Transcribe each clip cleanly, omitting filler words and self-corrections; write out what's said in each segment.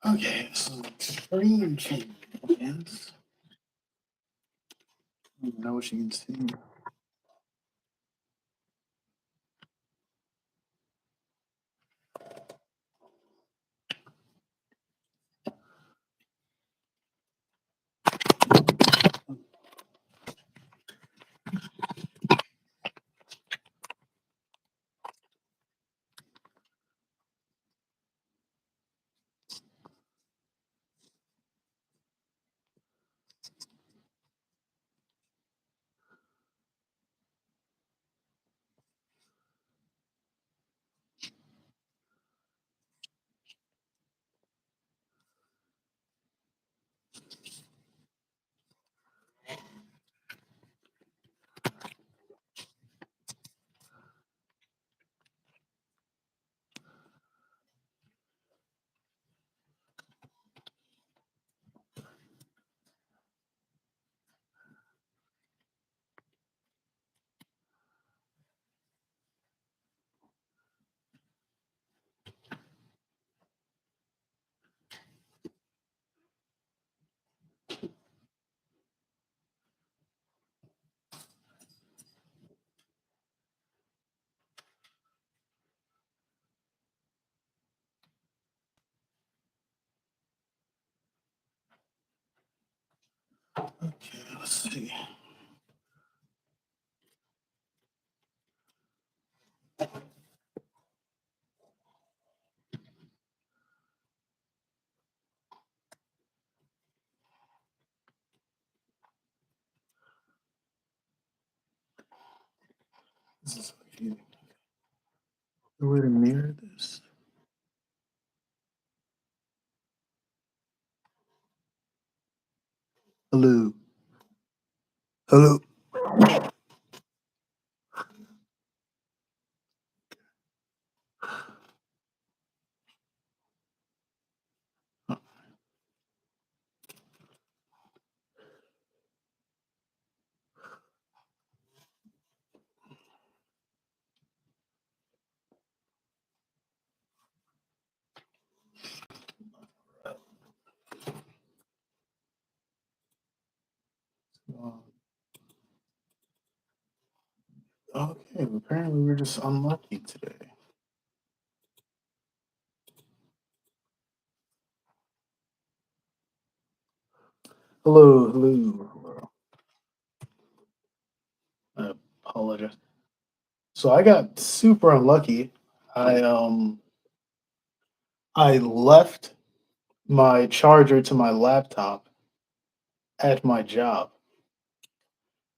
Okay, so screen change. Yes. I don't know what you can see. Okay, let's see. This is confusing. The way to mirror this. Hello. Hello. Okay, apparently we're just unlucky today. Hello, hello, hello. I apologize. So I got super unlucky. I um I left my charger to my laptop at my job.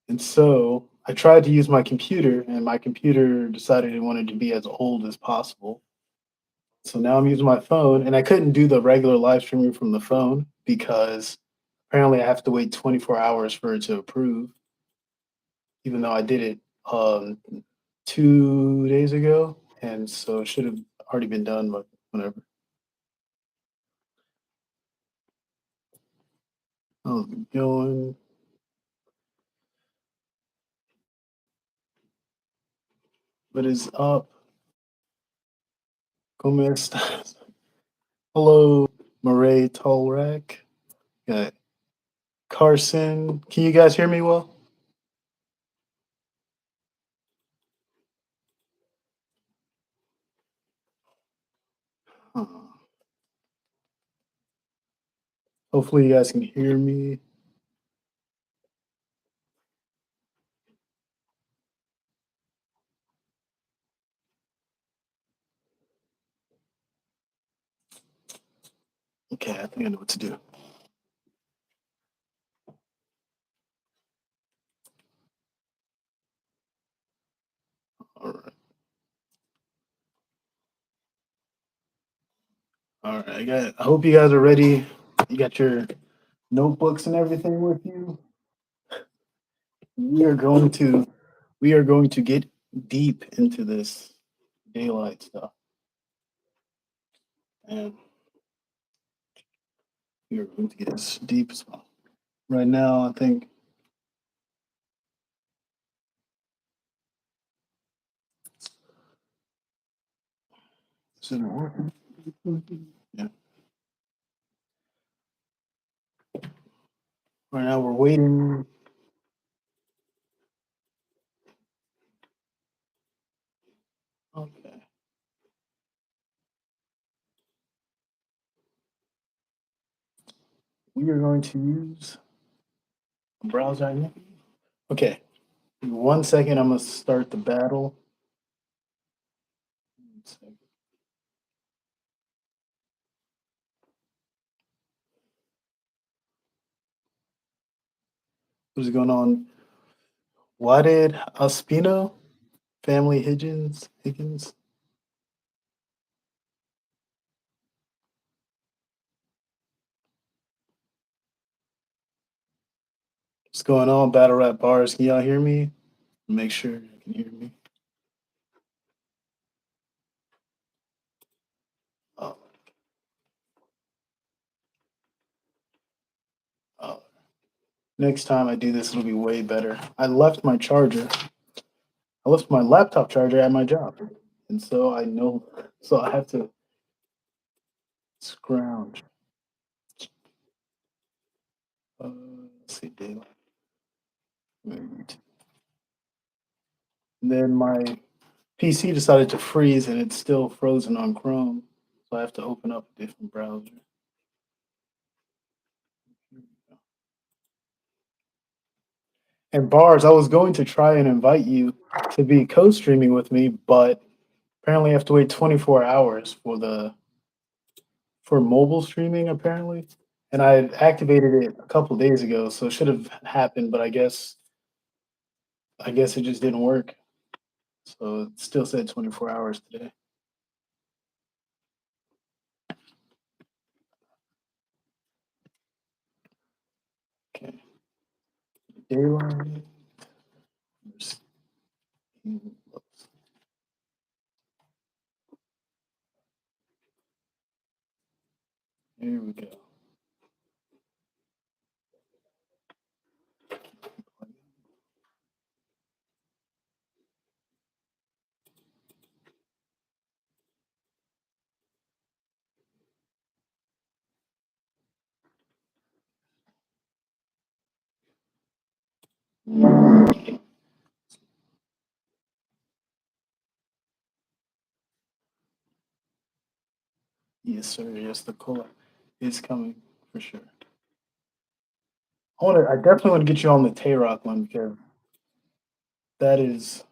And so I tried to use my computer, and my computer decided it wanted to be as old as possible. So now I'm using my phone, and I couldn't do the regular live streaming from the phone because apparently I have to wait 24 hours for it to approve, even though I did it 2 days ago. And so it should have already been done, but whatever. How's it going? What is up? Como estas? Hello, Marae Tolrak. Got Carson. Can you guys hear me well? Huh. Hopefully you guys can hear me. Okay, I think I know what to do. All right. All right. I hope you guys are ready. You got your notebooks and everything with you. We are going to we are going to get deep into this daylight stuff. And we are going to get as deep as possible. Right now, I think is it working? Yeah. Right now we're waiting. Okay. We are going to use a browser. Okay. 1 second. I'm gonna start the battle. 1 second. What's going on? Why did Aspino family Higgins? What's going on? Battle rap bars. Can y'all hear me? Make sure you can hear me. Oh, oh. Next time I do this, it'll be way better. I left my charger. I left my laptop charger at my job, and so I know. So I have to scrounge. Let's see, Daylyt. And then my PC decided to freeze, and it's still frozen on Chrome. So I have to open up a different browser. And Bars, I was going to try and invite you to be co-streaming with me, but apparently I have to wait 24 hours for mobile streaming apparently. And I had activated it a couple days ago, so it should have happened, but I guess it just didn't work. So it still said 24 hours today. Okay. Daylyt. Here we go. Yes, sir. Yes, the cola is coming for sure. I definitely want to get you on the Tay Rock one because that is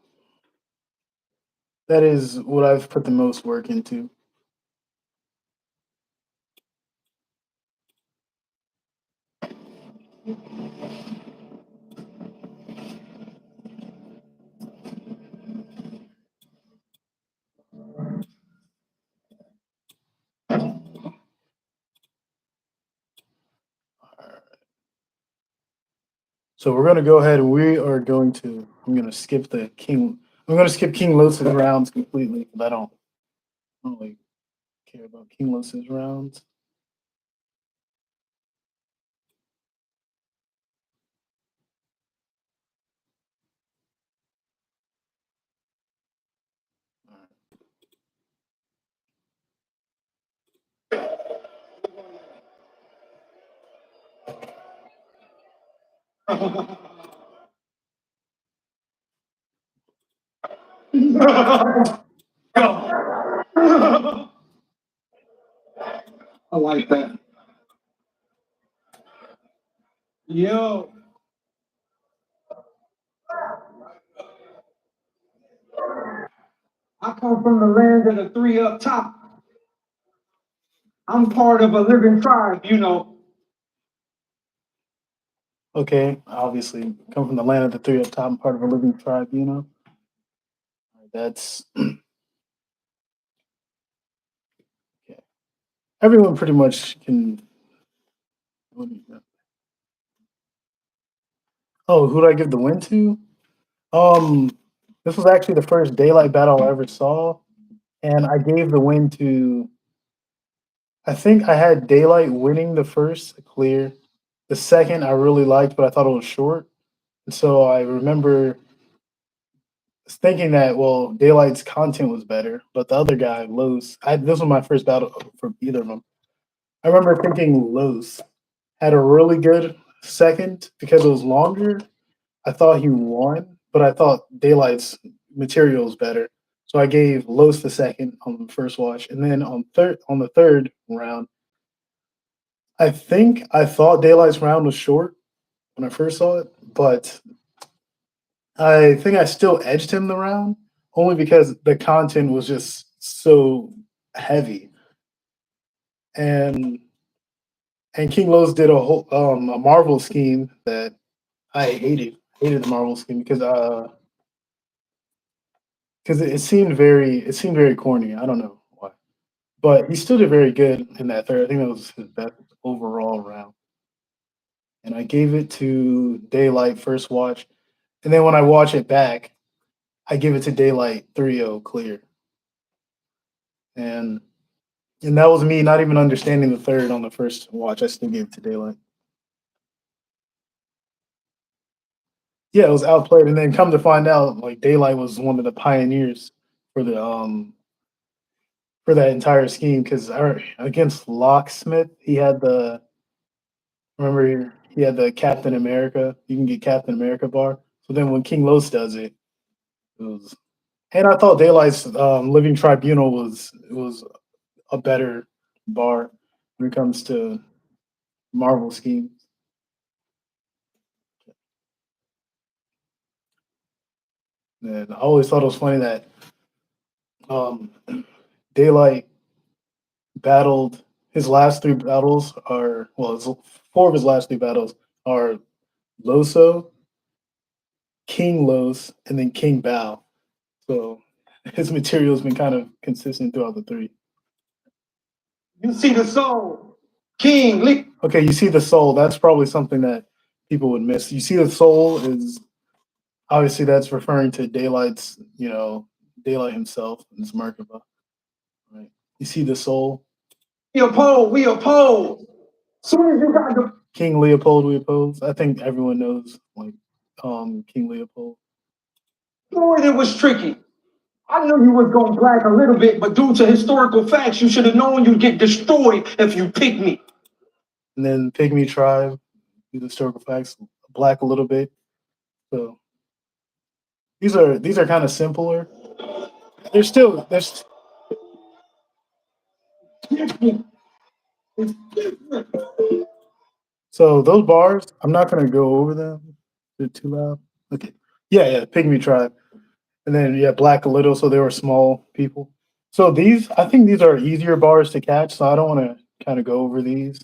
that is what I've put the most work into. So we're gonna go ahead and we are going to I'm gonna skip the King I'm gonna skip King Los's rounds completely because I don't really care about King Los's rounds. I like that. Yo, I come from the land of the three up top. I'm part of a living tribe. Okay, obviously come from the land of the three up top. I'm part of a living tribe. That's okay. Everyone pretty much can. Oh, who did I give the win to? Um, this was actually the first Daylyt battle I ever saw, and I gave the win to. I think I had Daylyt winning the first clear. The second I really liked, but I thought it was short. And so I remember thinking that Daylight's content was better, but the other guy, Los, this was my first battle for either of them. I remember thinking Los had a really good second because it was longer. I thought he won, but I thought Daylight's material was better. So I gave Los the second on the first watch, and then on the third round, I think I thought Daylight's round was short when I first saw it, but I think I still edged him the round only because the content was just so heavy, and King Los did a Marvel scheme that I hated the Marvel scheme because it seemed very corny. I don't know why, but he still did very good in that third. I think that was his best overall round, and I gave it to Daylyt first watch, and then when I watch it back, I give it to Daylyt 3-0 clear, and that was me not even understanding the third on the first watch. I still gave it to Daylyt. Yeah, it was outplayed, and then come to find out, like Daylyt was one of the pioneers for the for that entire scheme because against Locksmith, he had the remember he had the Captain America. You can get Captain America bar. So then when King Los does it, it was and I thought Daylight's Living Tribunal was a better bar when it comes to Marvel schemes. And I always thought it was funny that um, Daylyt battled his last three battles are four of his last three battles are Loso, King Los, and then King Bao. So his material's been kind of consistent throughout the three. You see the soul, King Lee. Okay, you see the soul. That's probably something that people would miss. You see the soul is obviously that's referring to Daylight's, Daylyt himself and his Merkaba. Right. You see the soul. We oppose. Soon as you got the King Leopold, we oppose. I think everyone knows like King Leopold. story, it was tricky. I knew you was gonna black a little bit, but due to historical facts, you should have known you'd get destroyed if you picked me. And then Pygmy Tribe, the historical facts, black a little bit. So these are kind of simpler. There's so those bars. I'm not gonna go over them. They're too loud. Okay. Yeah, Pygmy Tribe, and then yeah, black a little. So they were small people. So I think these are easier bars to catch. So I don't want to kind of go over these.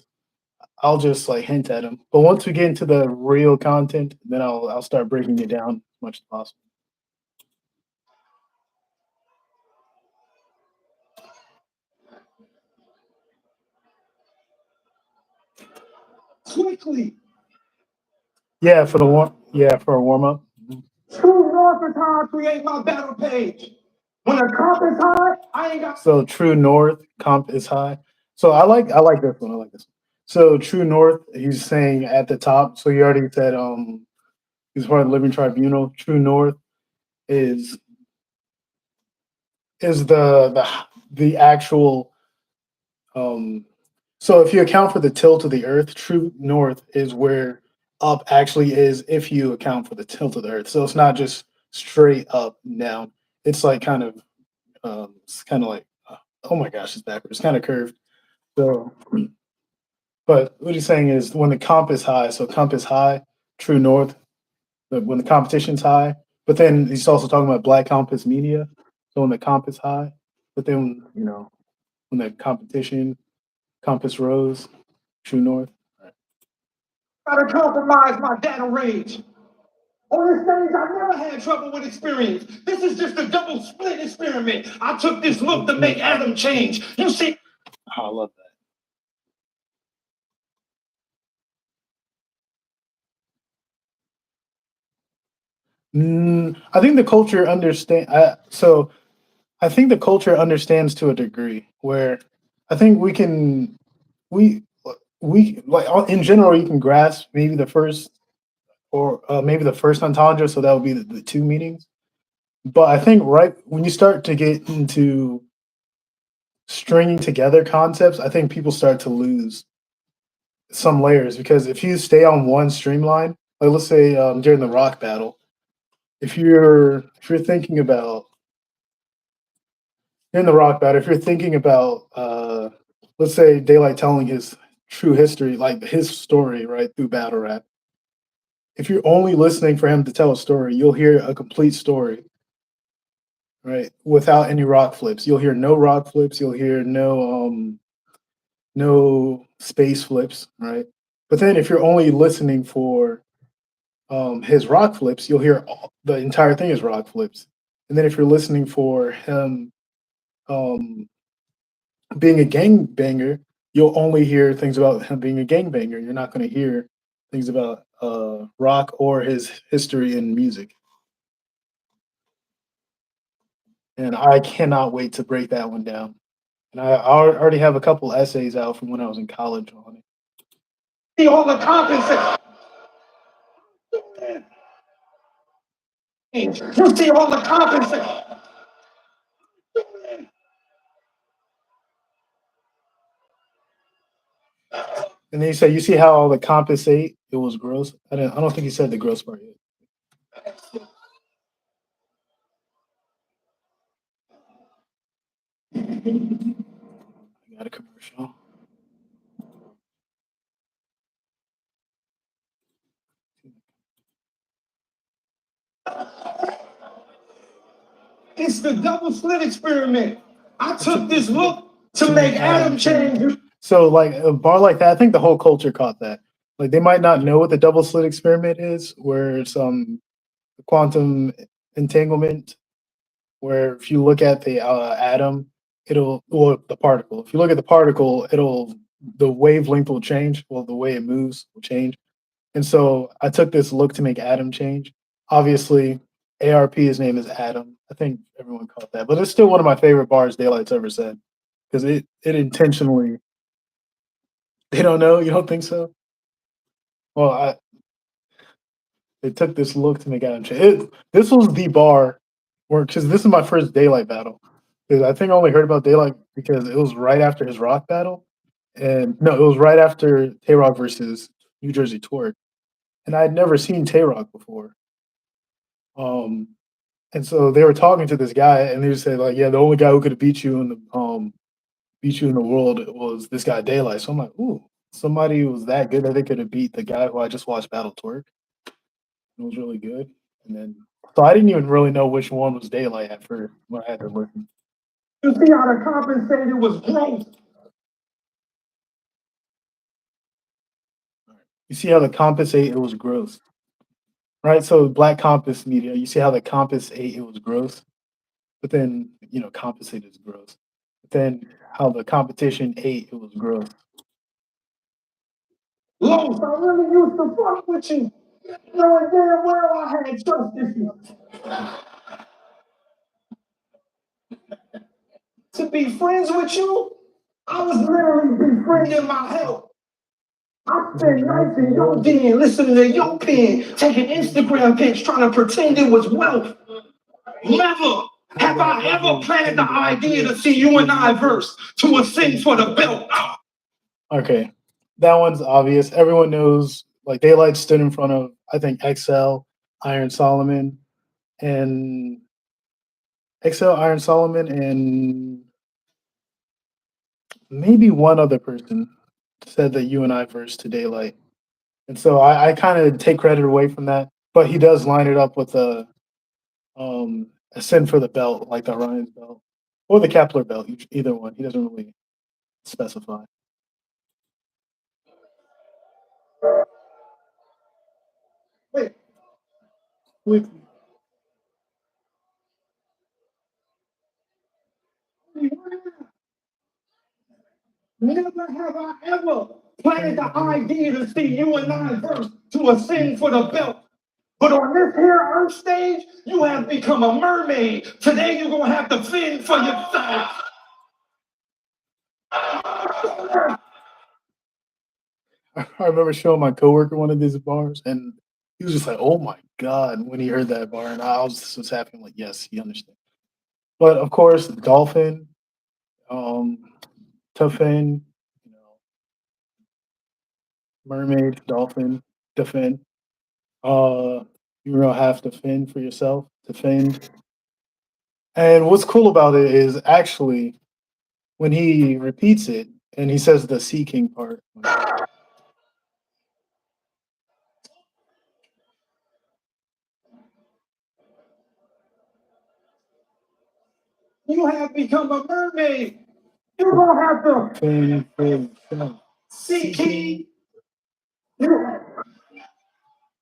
I'll just like hint at them. But once we get into the real content, then I'll start breaking it down as much as possible. Quickly. Yeah, for a warm up. True North is how I create my battle page. When the comp is high, I ain't got So True North comp is high. So I like this one. I like this one. So True North, he's saying at the top. So you already said he's part of the Living Tribunal. True North is is the actual um so if you account for the tilt of the earth, true north is where up actually is if you account for the tilt of the earth. So it's not just straight up and down. It's like it's kind of like oh my gosh, it's backwards. It's kind of curved. So but what he's saying is when the comp is high, so comp is high, true north, but when the competition's high, but then he's also talking about black comp is media. So when the comp is high, but then when the competition compass rose, true north. to compromise my data range. On this stage, I never had trouble with experience. This is just a double split experiment. I took this look to make Adam change. You see, Oh, I love that. I think the culture understand. So I think the culture understands to a degree where I think we we like in general you can grasp maybe the first or maybe the first entendre. So that would be the two meanings. But I think right when you start to get into stringing together concepts, I think people start to lose some layers because if you stay on one streamline, like let's say during the rock battle, if you're thinking about in the rock battle, if you're thinking about let's say Daylight telling his true history, like his story, right, through battle rap. If you're only listening for him to tell a story, you'll hear a complete story, right? Without any rock flips. You'll hear no rock flips, you'll hear no space flips, right? But then if you're only listening for his rock flips, you'll hear the entire thing is rock flips. And then if you're listening for him um, being a gangbanger, you'll only hear things about him being a gangbanger. You're not going to hear things about rock or his history in music. And I cannot wait to break that one down. And I already have a couple essays out from when I was in college on it. See all the compensation. You see all the compensation. And then you say, you see how all the compensate, it was gross. I don't think he said the gross part yet. I got a commercial. It's the double slit experiment. I took this look to make Adam change. So like a bar like that, I think the whole culture caught that. Like they might not know what the double slit experiment is, where it's quantum entanglement, where if you look at the atom, it'll or the particle. If you look at the particle, it'll the wavelength will change. Well, the way it moves will change. And so I took this look to make Adam change. Obviously, ARP, his name is Adam. I think everyone caught that, but it's still one of my favorite bars Daylight's ever said because it intentionally. They don't know. You don't think so? Well, they took this look to make Adam change. This was the bar where because this is my first Daylight battle. Because I think I only heard about Daylight because it was right after his rock battle, and no, it was right after Tay Rock versus New Jersey Twerk, and I had never seen Tay Rock before. Um, and so they were talking to this guy, and they would say like, "Yeah, the only guy who could have beat you in the world was this guy Daylight." So I'm like, "Ooh, somebody who was that good that they could have beat the guy who I just watched battle Twerk." It was really good. And then, so I didn't even really know which one was Daylight at first when I had to listen. You see how the compensated was gross. You see how the compensate it was gross, right? So black compass media, you see how the compass ate it was gross, but then compensate is gross. But then how the competition ate it was gross. Los, I really used to fuck with you. Knowing damn well I had trust issues. To be friends with you, I was literally befriending my health. I spent nights in your den listening to your pen, taking Instagram pics, trying to pretend it was wealth. Never have I ever planned the idea to see you and I verse to ascend for the belt. Okay, that one's obvious. Everyone knows. Like Daylight stood in front of I think XL, Iron Solomon, and XL, Iron Solomon, and maybe one other person said that you and I versed to Daylight. And so I kind of take credit away from that, but he does line it up with a sin for the belt, like the Orion's belt or the Kepler belt, either one. He doesn't really specify. Wait, With never have I ever planned the idea to see you and I verse to ascend for the belt. But on this here earth stage, you have become a mermaid. Today you're gonna have to fend for yourself. I remember showing my coworker one of these bars, and he was just like, "Oh my god!" when he heard that bar, and I was just was happy. I'm like, "Yes, he understands." But of course, Dolphin, um, Tuffin, you know, mermaid, dolphin, defend. You don't have to fend for yourself, defend. And what's cool about it is actually when he repeats it and he says the seeking part. You have become a mermaid. You're gonna have to Fend for yourself. see king.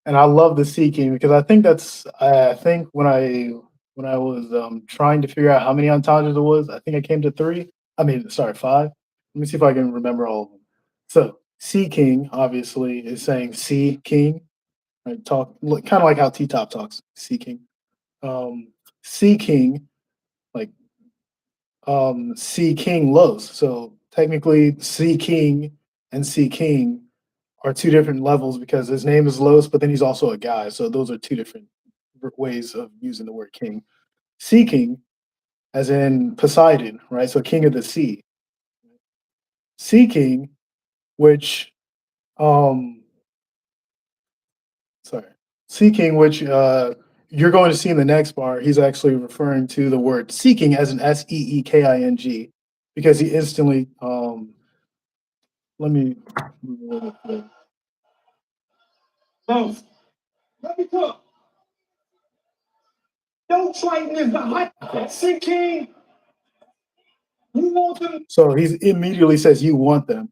And I love the seeking because I think that's I think when I was trying to figure out how many entendres it was, I think I came to three. I mean, sorry, five. Let me see if I can remember all of them. So, sea king obviously is saying sea king, right? Talk kind of like how T Top talks, sea king. Sea king, like sea king lows. So technically, sea king and sea king are two different levels because his name is Los, but then he's also a guy. So those are two different ways of using the word king. Sea king, as in Poseidon, right? So king of the sea. Sea king, which um sorry, sea king, which you're going to see in the next bar. He's actually referring to the word seeking as an seeking because he instantly let me No, let me talk. Don't Triton is the height. See king. You want them. so he immediately says you want them,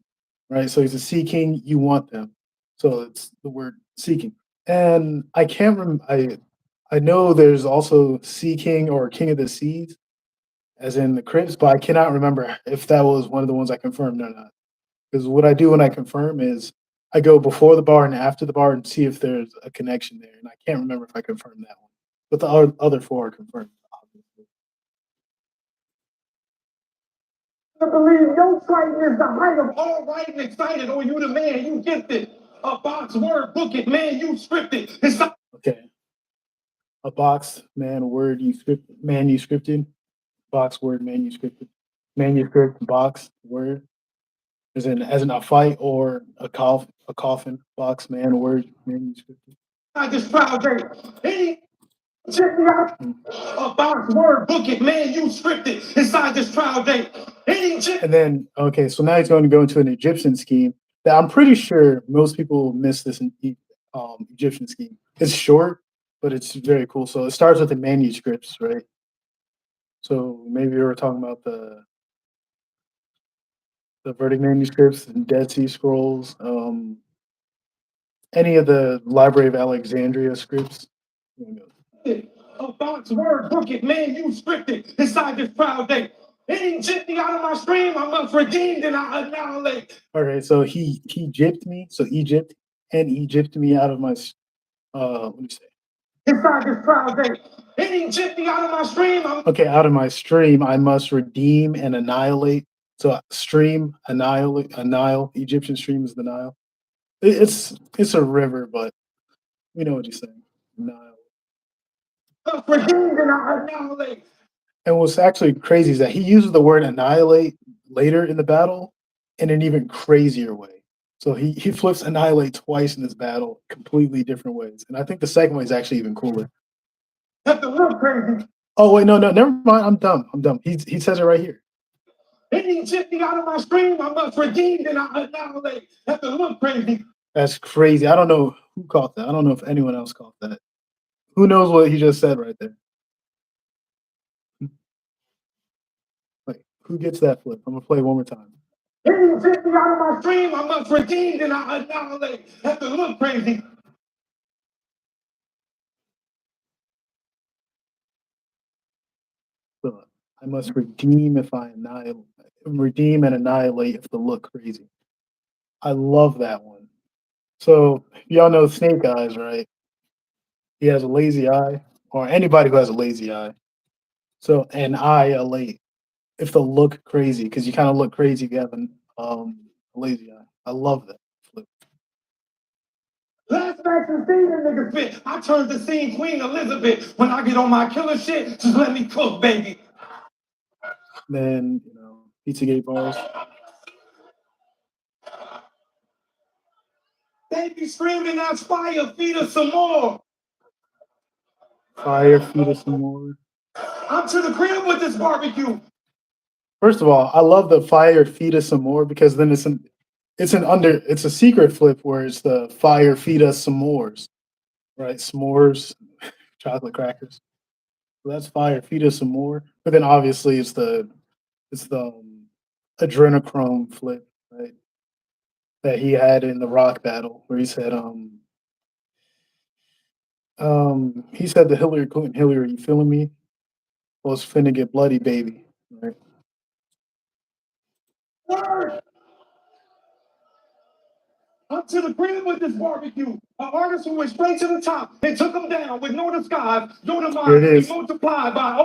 right? So he's a seeking, you want them. So it's the word seeking. And I can't remember I know there's also Sea King or King of the Seas, as in the Crips, but I cannot remember if that was one of the ones I confirmed or not. Because what I do when I confirm is I go before the bar and after the bar and see if there's a connection there. And I can't remember if I confirmed that one. But the other four are confirmed, obviously. I believe no Triton is the height of all right and excited, or you the man, you gifted. A box word, book it, man, you scripted. It's not Okay. A box, man, word, you script, manuscripted, box, word, manuscripted, manuscript, box, word, as in a fight or a coffin, box, man, word, manuscripted. this proud day. Any check me out. A box word, book it, man, you scripted inside this trial day. Any check. And then, okay, so now he's going to go into an Egyptian scheme that I'm pretty sure most people miss this Egyptian scheme. It's short, but it's very cool. So it starts with the manuscripts, right? So maybe we were talking about the Vedic manuscripts and Dead Sea Scrolls, any of the Library of Alexandria scripts. A box word, book it, man, you scripted inside this proud day. Any check me out of my stream, I must redeemed and I annihilate. Okay, so he gypped me, so Egypt and Egypt me out of my what do you say? Inside this proud day. Any check me out of my stream, I'm Okay, out of my stream, I must redeem and annihilate. So stream, annihilate. Egyptian stream is the Nile. It's a river, but we know what he's saying. Nile. redeemed and I annihilate. And what's actually crazy is that he uses the word annihilate later in the battle in an even crazier way. So he flips annihilate twice in this battle, completely different ways. And I think the second one is actually even cooler. Have to look crazy. Oh wait, no, never mind. I'm dumb. He says it right here. Any check me out of my stream, I must redeemed and I annihilate. Have to look crazy. That's crazy. I don't know who caught that. I don't know if anyone else caught that. Who knows what he just said right there? Like, who gets that flip? I'm gonna play it one more time. Any check me out of my stream, I must redeemed and I annihilate. Have to look crazy. So, I must redeem if I annihilate, redeem and annihilate if the look crazy. I love that one. So y'all know Snake Eyes, right? He has a lazy eye, or anybody who has a lazy eye. So and I late if the look crazy, because you kind of look crazy if you have a lazy eye. I love that flip. Last action scene, the nigga fit. I turned the scene Queen Elizabeth. When I get on my killer shit, just let me cook, baby. Then you know, Pizzagate bars. They be screaming, that's fire, feed us some more. Fire, feed us some more. I'm to the crib with this barbecue. First of all, I love the fire, feed us some more because then it's a secret flip where it's the fire, feed us some mores, right? S'mores, chocolate crackers. So that's fire, feed us some more. But then obviously it's the adrenochrome flip, right? That he had in the rock battle where he said to Hillary Clinton, Hillary, you feeling me? Well, it's finna get bloody, baby. Right? Word. I'm to the crib with this barbecue. An artist who went straight to the top and took them down with no disguise, no Here it demise, be is. multiplied by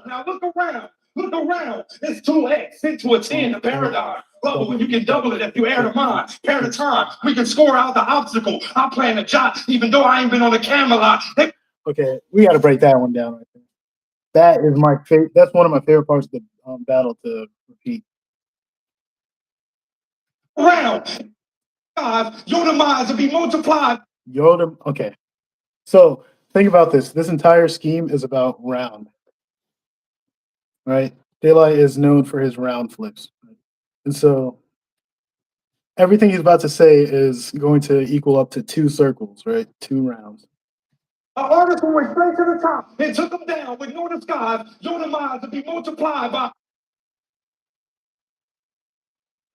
now look around. Look around. It's 2x into a 10, the paradigm. Bubble, and you can double it if you add a mind. Pair the time. We can score out the obstacle. I'm playing a jot, even though I ain't been on the camera lot. Okay, we got to break that one down right there. That is my favorite. That's one of my favorite parts of the battle to repeat. Around. Your demise will be multiplied. Yoda. Okay, so think about this. This entire scheme is about round, right? Daylyt is known for his round flips, and so everything he's about to say is going to equal up to two circles, right? Two rounds. An artist who went straight to the top and took them down with no disguise, your demise will be multiplied by.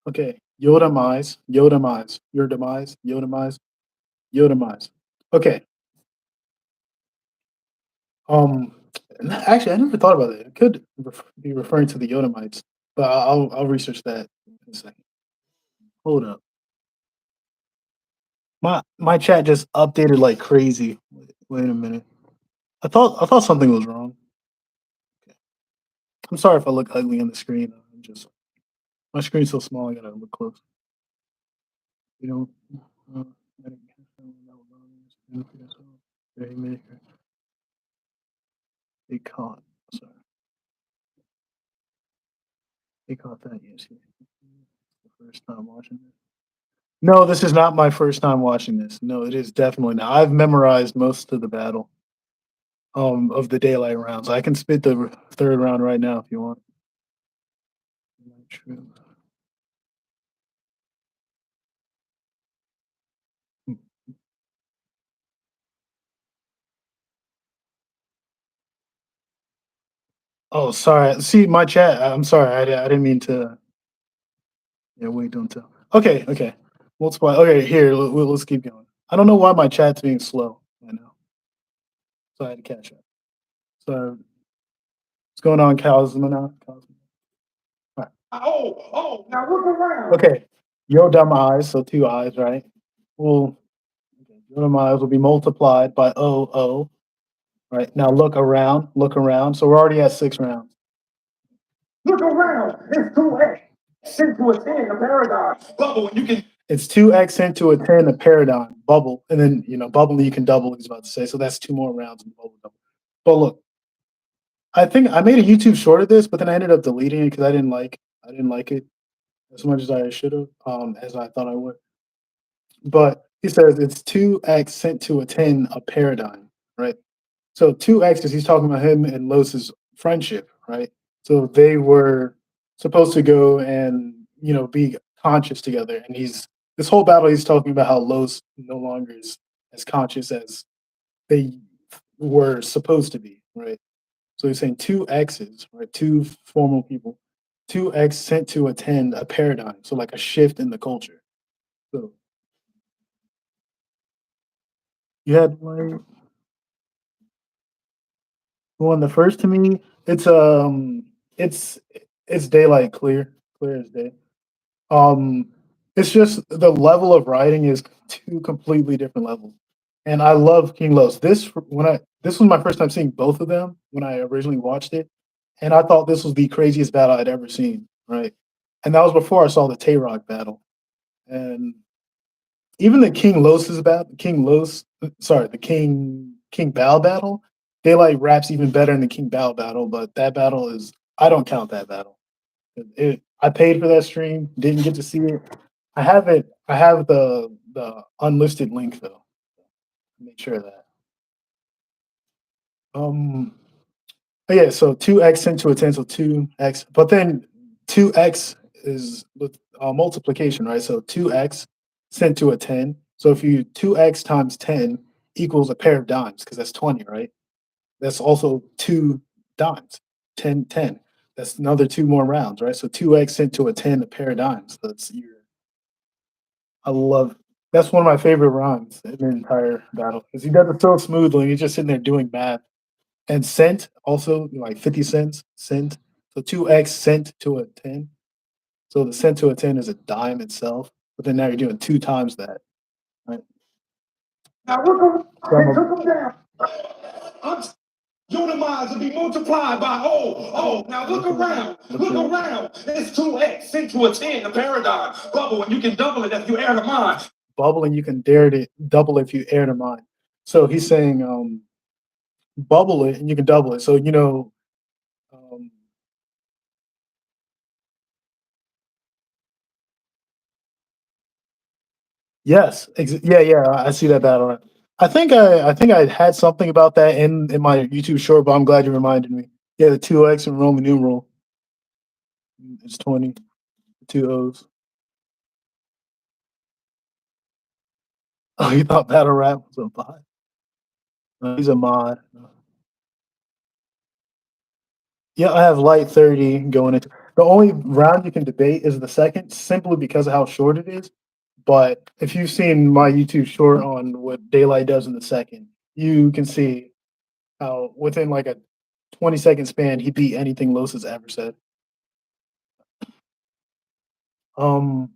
Okay, your demise, your demise, your demise, your demise, your demise. Okay. Um, Actually, I never thought about it. It could be referring to the Yoda but I'll research that in a second. Hold up. My chat just updated like crazy. Wait a minute. I thought something was wrong. I'm sorry if I look ugly on the screen. I'm just my screen's so small. I gotta look close. You know. Uh, they caught. Sorry, they caught that. Yes. The first time watching this. No, this is not my first time watching this. No, it is definitely not. I've memorized most of the battle of the Daylyt rounds. I can spit the third round right now if you want. True. Oh, sorry. See my chat. I'm sorry. I didn't mean to. Yeah, wait, don't tell. Okay, okay. Multiply. Okay, here. Let's keep going. I don't know why my chat's being slow. I know. So I had to catch up. So what's going on, Cosmo now? Cosmo. Now look around. Okay, your dumb eyes. So two eyes, right? Well, your dumb eyes will be multiplied by O. Right now, look around. Look around. So we're already at 6 rounds. Look around. It's 2x into a 10, a paradigm. Bubble, and you can. It's 2x into a 10, a paradigm bubble, and then bubble you can double. He's about to say, so that's two more rounds in the bubble double. But look, I think I made a YouTube short of this, but then I ended up deleting it because I didn't like it as much as I should have, as I thought I would. But he says it's 2x sent to a 10, a paradigm, right? So 2x is he's talking about him and Los's friendship, right? So they were supposed to go and be conscious together, and this whole battle he's talking about how Los no longer is as conscious as they were supposed to be, right? So he's saying two X's, right? Two formal people, two X sent to attend a paradigm, so like a shift in the culture. So you had like one the first to me. It's it's daylight clear as day. Um, it's just the level of writing is two completely different levels, and I love King Los. This was my first time seeing both of them when I originally watched it, and I thought this was the craziest battle I'd ever seen. Right, and that was before I saw the Tay Rock battle, and even the King Bao battle. Daylight raps even better in the King Bao battle, but that battle is I don't count that battle. I paid for that stream, didn't get to see it. I have it. I have the unlisted link though. Make sure of that. Um, oh, yeah, so 2x sent to a 10, so 2x, but then 2x is with multiplication, right? So 2x sent to a 10. So if you 2x times 10 equals a pair of dimes, because that's 20, right? That's also two dimes, 10, 10. That's another two more rounds, right? So 2x sent to a 10, a pair of dimes. That's your, I love, that's one of my favorite rhymes in the entire battle because he does it so smoothly. And he's just sitting there doing math. And cent also like 50 cents, cent. So 2x cent to a 10. So the cent to a 10 is a dime itself. But then now you're doing two times that, right? Now look around, So I'm they a, took them down. I'm unimized to be multiplied by now look around, look around. It's 2x into a 10, the paradigm bubble, and you can double it if you air the mind. bubble and you can dare to double if you air to mine. So he's saying bubble it and you can double it. So um, yes, yeah, yeah, I see that battle. I think I had something about that in my YouTube short, but I'm glad you reminded me. Yeah, the 2x in Roman numeral is 20, two O's. Oh, you thought battle rap was a bot? He's a mod. Yeah, I have light 30 going into the only round you can debate is the second, simply because of how short it is. But if you've seen my YouTube short on what Daylyt does in the second, you can see how within like a 20-second span he beat anything Los has ever said. Um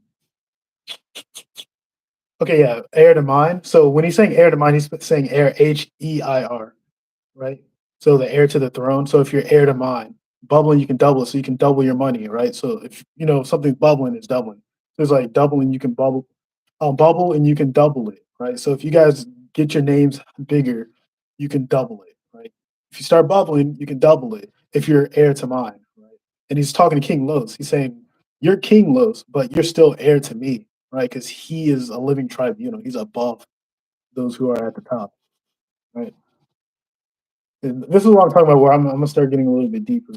okay, yeah, heir to mine. So when he's saying heir to mine, he's saying heir Heir, right? So the heir to the throne. So if you're heir to mine, bubbling you can double it, so you can double your money, right? So if something's bubbling, it's doubling. So it's like doubling, you can bubble and you can double it, right? So if you guys get your names bigger, you can double it, right? If you start bubbling, you can double it if you're heir to mine, right? And he's talking to King Los. He's saying, you're King Los, but you're still heir to me, right? Because he is a living tribunal. He's above those who are at the top, right? And this is what I'm talking about, where I'm gonna start getting a little bit deeper.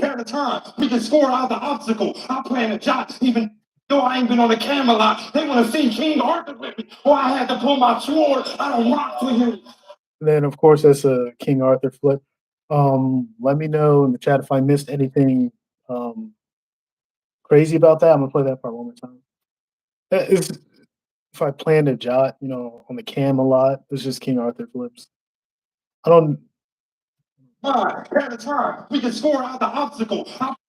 At a time, we can score out the obstacle. I plan a jot, even though I ain't been on the Camelot. They want to see King Arthur with me, or I had to pull my sword. I don't rock for you. And then, of course, that's a King Arthur flip. Let me know in the chat if I missed anything crazy about that. I'm gonna play that part one more time. If I planned a jot, on the cam a lot, it's just King Arthur flips. I don't. At a time, we can score out the obstacle.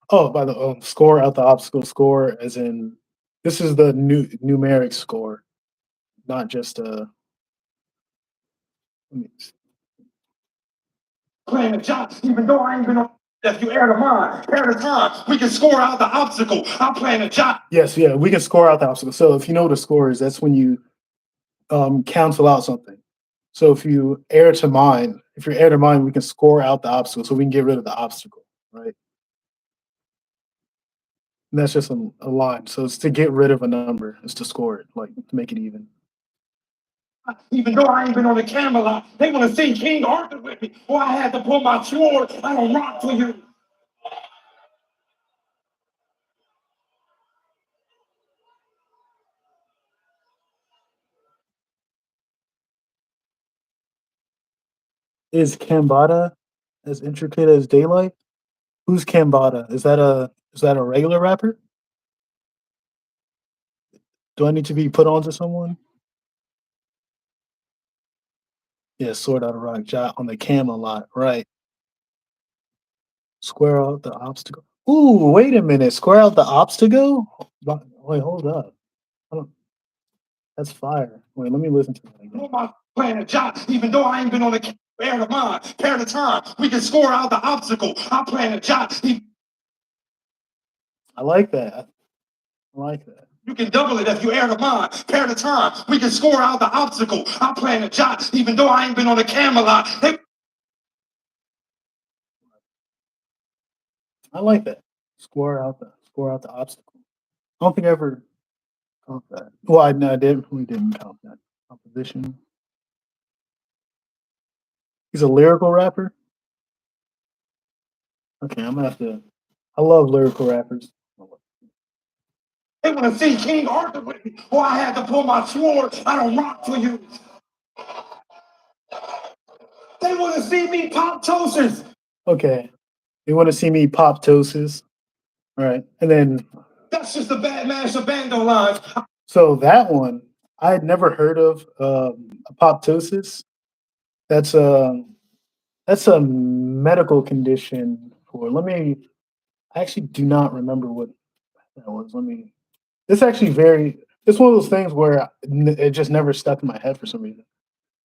Oh, by the score out the obstacle score, as in this is the numeric score, not just let me Playing a jot, even though I ain't been on. If you air the mind, air the time, we can score out the obstacle. I'm playing a jot. Yes, yeah, we can score out the obstacle. So if you know what a score is, that's when you cancel out something. So if you air to mine, if you're air to mine, we can score out the obstacle, so we can get rid of the obstacle, right? And that's just a line. So it's to get rid of a number. It's to score it, like to make it even. Even though I ain't been on the Camelot, they want to see King Arthur with me, or I had to pull my sword. I don't rock for you. Is Kambada as intricate as Daylyt? Who's Kambada? Is that a regular rapper? Do I need to be put onto someone? Yeah, sword out of rock, jot on the cam a lot, right? Square out the obstacle. Ooh, wait a minute. Square out the obstacle? Wait, hold up. I don't- That's fire. Wait, let me listen to that again. My playing a jot, even though I ain't been on the air of mine, pair of time, we can score out the obstacle. I'm playing a jot. I like that. I like that. You can double it if you air the mind, pair of time. We can score out the obstacle. I'm playing a jot, even though I ain't been on the Camelot. I like that. Score out the obstacle. I don't think I ever count that. Well, I no, I didn't. We didn't count that composition. He's a lyrical rapper. Okay, I'm gonna have to. I love lyrical rappers. They want to see King Arthur with me, or I had to pull my sword. I don't rock for you. They want to see me pop toasters. Okay, they want to see me pop toasts. All right, and then That's just the bad mash of bando lines. so that one I had never heard of apoptosis. That's a that's a medical condition for. Let me. I actually do not remember what that was. Let me. It's actually very. It's one of those things where it just never stuck in my head for some reason.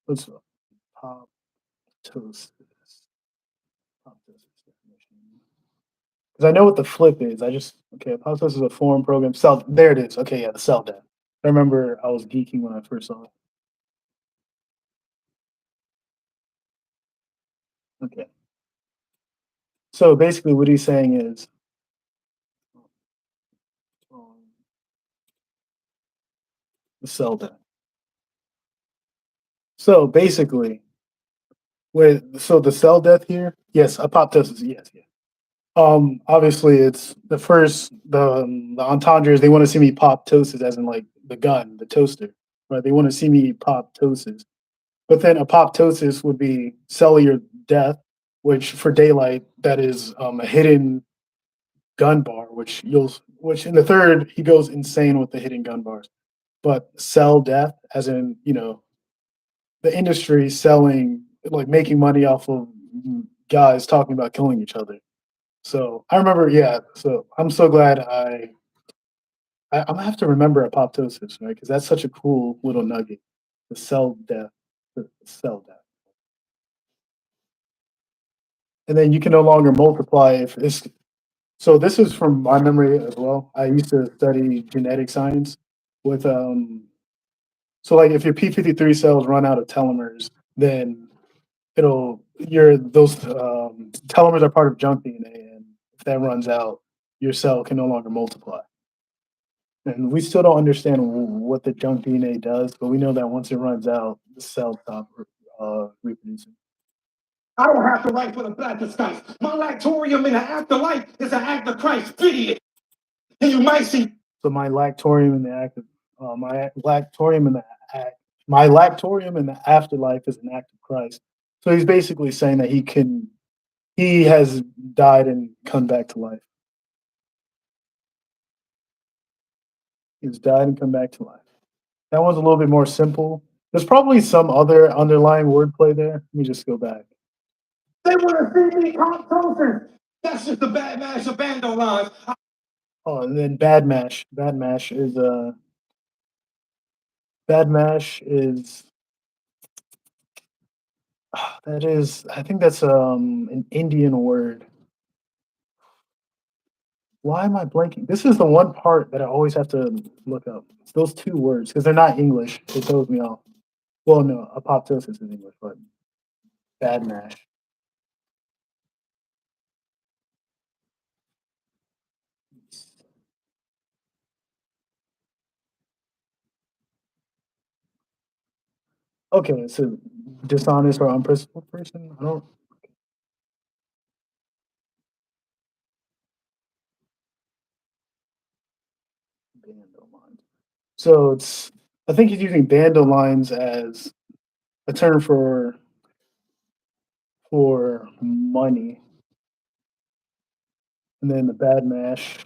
What's apoptosis? Apoptosis definition. Because I know what the flip is. I just okay. Apoptosis is a foreign program. Cell. There it is. Okay, yeah, the cell death. I remember I was geeking when I first saw it. Okay. So basically, what he's saying is the cell death. So basically, so the cell death here, yes, apoptosis, yes, yes. Obviously, it's the entendres. They want to see me pop toasters, as in like the gun, the toaster, right? They want to see me pop toasters. But then apoptosis would be cellular death, which for Daylyt, that is a hidden gun bar, which in the third he goes insane with the hidden gun bars. But cell death, as in the industry selling like making money off of guys talking about killing each other. So I remember, yeah. So I'm so glad I'm gonna have to remember apoptosis, right? Because that's such a cool little nugget. The cell death, the cell death, and then you can no longer multiply if it's. So this is from my memory as well. I used to study genetic science with So like if your P53 cells run out of telomeres, then your those telomeres are part of junk DNA, and if that runs out, your cell can no longer multiply. And we still don't understand what the junk DNA does, but we know that once it runs out, the cell stop reproducing. I don't have to write for the black disguise. My lactorium in the afterlife is an act of Christ, idiot. And you might see. So my lactorium in the act, my lactorium in the afterlife is an act of Christ. So he's basically saying that he has died and come back to life. He's died and come back to life. That one's a little bit more simple. There's probably some other underlying wordplay there. Let me just go back. They want to see me pop toasters. That's just the bad mash of bando lines. Oh, and then Bad Mash. Bad Mash is that is I think that's an Indian word. Why am I blanking? This is the one part that I always have to look up. It's those two words because they're not English. It throws me off. Well, no, apoptosis is English, but Bad Mash. Okay, so dishonest or unprincipled person. I don't. Bandolines. So it's. I think he's using bandolines as a term for money, and then the bad mash.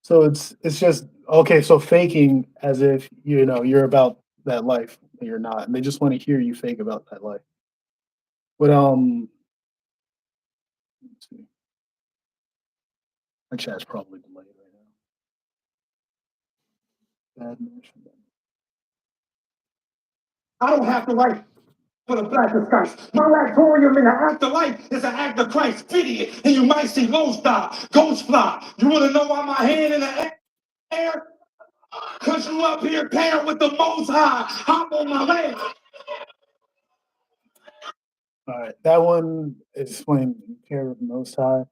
So it's just okay. So faking as if you're about that life, and you're not, and they just want to hear you fake about that life. But let's see. My chat's probably delayed right now. Bad mash. I don't have to write for the black disguise. My lactorium in the afterlife is an act of Christ, idiot. And you might see ghost fly. You want to know why my hand in the air? Cause you up here pairing with the most high. Hop on my man. All right, that one is playing pair with Most High.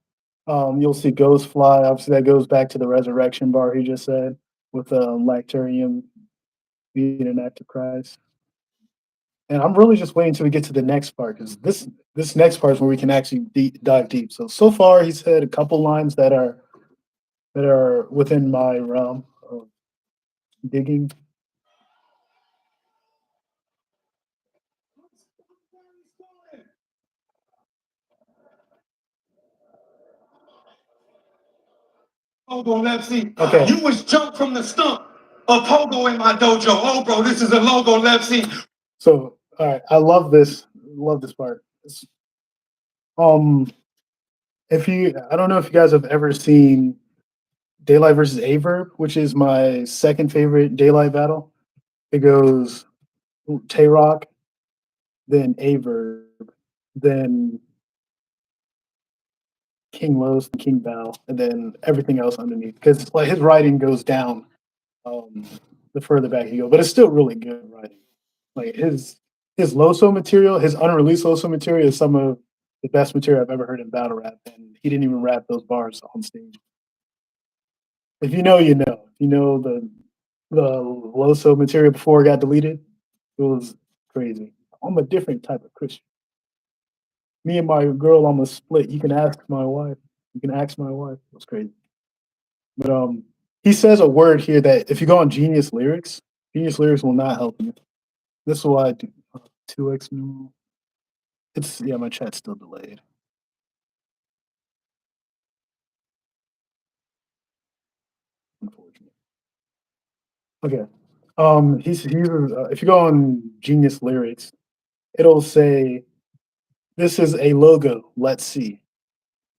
You'll see ghosts fly. Obviously, that goes back to the resurrection bar he just said with Lacturium being an act of Christ. And I'm really just waiting till we get to the next part because this next part is where we can actually dive deep. So far, he said a couple lines that are within my realm of digging. Pogo left seat. Okay. You was jumped from the stump of Pogo in my dojo. Oh, bro, this is a logo left seat. So all right, I love this. Love this part. Um, if you, I don't know if you guys have ever seen Daylyt versus Averb, which is my second favorite Daylyt battle. It goes Tay Rock, then Averb, then King Los, King Val, and then everything else underneath. Because like his writing goes down um, the further back you go, but it's still really good writing. Like his Loso material, his unreleased Loso material is some of the best material I've ever heard in battle rap, and he didn't even rap those bars on stage. If you know, you know. If you know the Loso material before it got deleted, it was crazy. I'm a different type of Christian. Me and my girl almost split. You can ask my wife. You can ask my wife. It was crazy. But he says a word here that if you go on Genius Lyrics will not help you. This is why I do 2x new. It's yeah, my chat's still delayed. Unfortunately. Okay. He's if you go on Genius Lyrics, it'll say this is a logo. Let's see.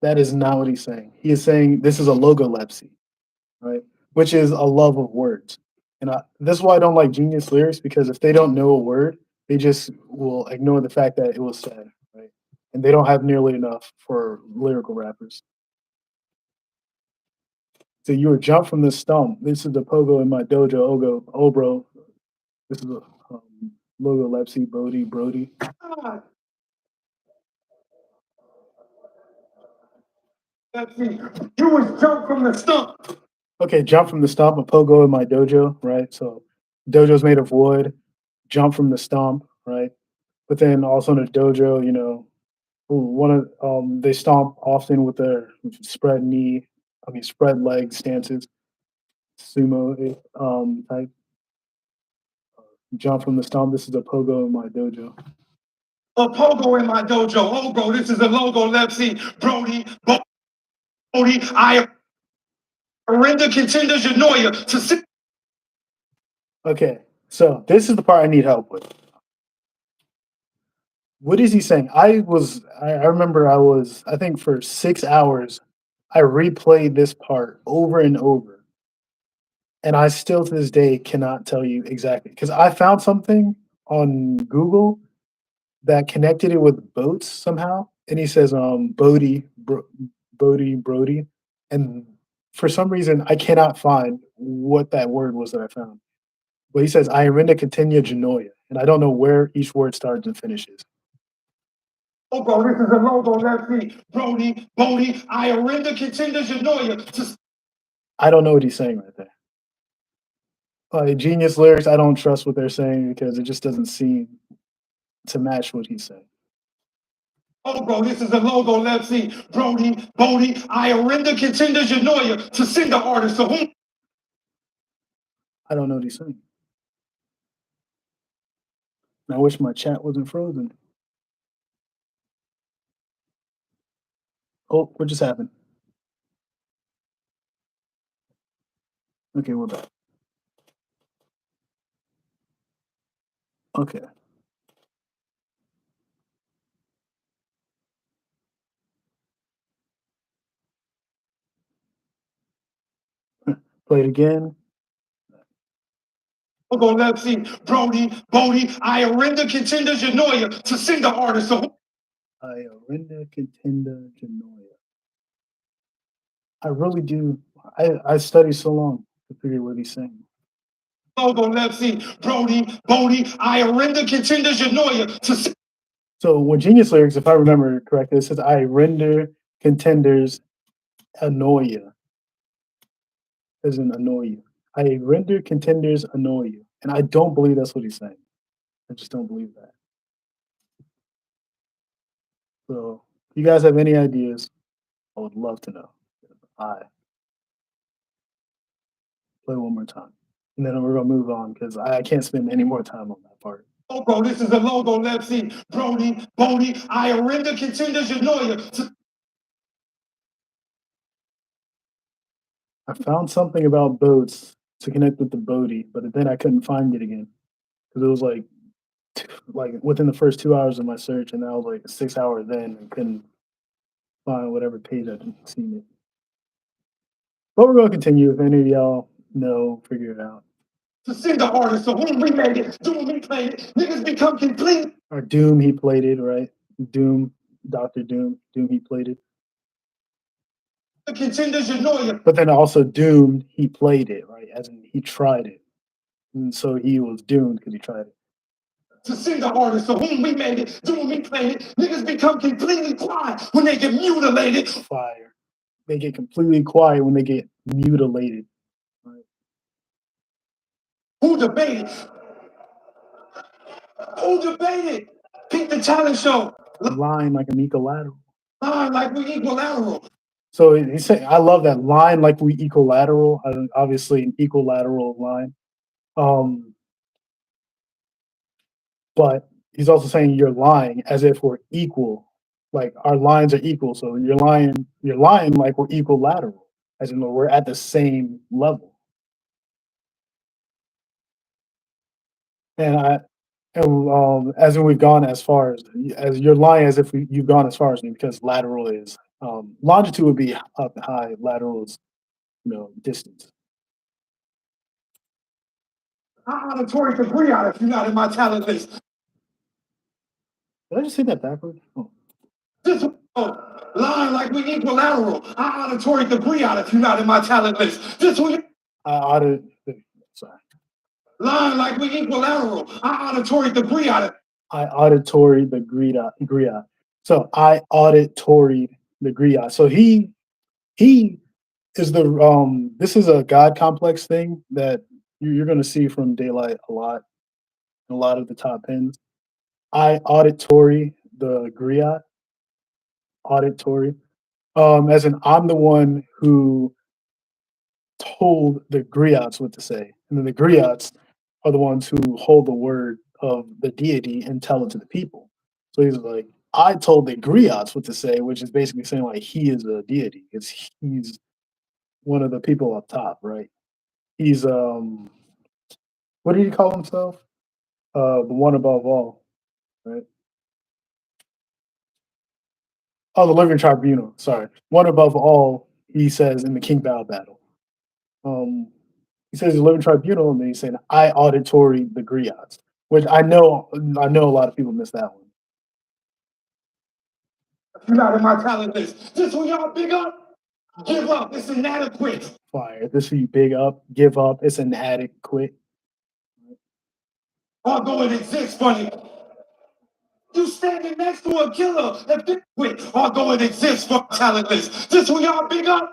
That is not what he's saying. He is saying this is a logolepsy, right? Which is a love of words. And this is why I don't like Genius Lyrics because if they don't know a word, they just will ignore the fact that it was said, right? And they don't have nearly enough for lyrical rappers. So you were jumped from the stump. This is the pogo in my dojo. Ogo, oh bro. This is a logo lepsy, Brody. Left seat. You was jumped from the stump. Okay, jump from the stump, a pogo in my dojo, right? So dojo's made of wood, jump from the stump, right? But then also in a dojo, you know, one of they stomp often with their spread leg stances, sumo type. Jump from the stomp. This is a pogo in my dojo. A pogo in my dojo. Oh, bro, this is a logo left seat. Brody, I render contenders Janoya to sit. Okay, so this is the part I need help with. What is he saying? I remember I think for 6 hours, I replayed this part over and over. And I still to this day cannot tell you exactly because I found something on Google that connected it with boats somehow. And he says, Brody. And for some reason, I cannot find what that word was that I found. But he says, I renda continua genoia. And I don't know where each word starts and finishes. Oh, bro, this is a logo left seat. Brody, I render contenders Janoya to. I don't know what he's saying right there. Genius Lyrics, I don't trust what they're saying because it just doesn't seem to match what he's saying. Oh, bro, this is a logo left seat. Brody, I render contenders Janoya to sing the artist to whom. I don't know what he's saying. I wish my chat wasn't frozen. Oh, what just happened? Okay, we're back. Okay. Play it again. Logo left seat. Brody, I render contenders Janoya to sing the artist to whom. I renda contenda genoia. I really do. I studied so long to figure what he's saying. Logo left seat. Brody, I render contenders Janoya to sing. So when Genius Lyrics, if I remember correctly, it says I render contenders annoy you. As in annoy you. I render contenders annoy you. And I don't believe that's what he's saying. I just don't believe that. So if you guys have any ideas, I would love to know. I play one more time. And then we're gonna move on because I can't spend any more time on that part. Logo, this is the logo. Let's see. Brody, Bodie, I render contenders annoy you. I found something about boats to connect with the Bodhi, but then I couldn't find it again because it was like within the first 2 hours of my search, and that was like 6 hours in, and couldn't find whatever page I didn't see it. But we're gonna continue. If any of y'all know, figure it out. To sing the artist, so whom we made it, doom we played it, niggas become complete. Or Doom, he played it, right? Doom, Doctor Doom, Doom, he played it. The contenders annoy you. But then also Doom, he played it, right? As in he tried it. And so he was doomed because he tried it. To sing the artist, so whom we made it, doom we played it, niggas become completely quiet when they get mutilated. Fire. They get completely quiet when they get mutilated. Right? Who debated? Who debated? Pick the talent show. Line like an equilateral. Line like we equilateral. So he said, I love that line like we equilateral. Obviously, an equilateral line. But he's also saying you're lying as if we're equal. Like our lines are equal. So you're lying like we're equilateral, as in we're at the same level. And as in we've gone as far as you're lying as if you've gone as far as me because lateral is longitude would be up and high, lateral is distance. I auditory degree out if you're not in my talent list. Did I just say that backwards? Oh. This line like we equilateral. I auditory degree out if you're not in my talent list. This one. Sorry. Line like we equilateral. I auditory degree out. I auditory the griot. So I auditory the griot. So he is the this is a God complex thing that you're going to see from Daylyt a lot of the top ends. I auditory the griot. Auditory. As in I'm the one who told the griots what to say. And then the griots are the ones who hold the word of the deity and tell it to the people. So he's like, I told the griots what to say, which is basically saying like he is a deity because he's one of the people up top, right? He's what did he call himself? The one above all, right? Oh, the living tribunal. Sorry, one above all. He says in the King Bao battle. He says the living tribunal, and then he's saying I auditory the griots, which I know a lot of people miss that one. You're not in my talent list. This one y'all big up, give up. It's inadequate. Fire. This who you big up, give up. It's inadequate. Although it exists, funny. You standing next to a killer and big quit. Although it exists for talent list. This one y'all big up,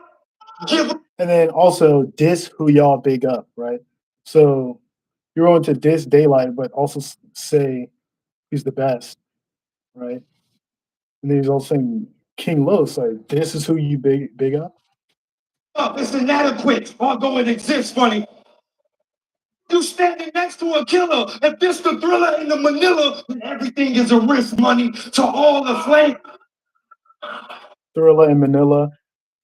give up. And then also diss who y'all big up, right? So you're going to diss Daylyt, but also say he's the best, right? And then he's also saying King Los, like this is who you big up. It's inadequate. Although it exists, funny. You standing next to a killer and this the thriller in the Manila when everything is a risk money to all the flame. Thriller in Manila.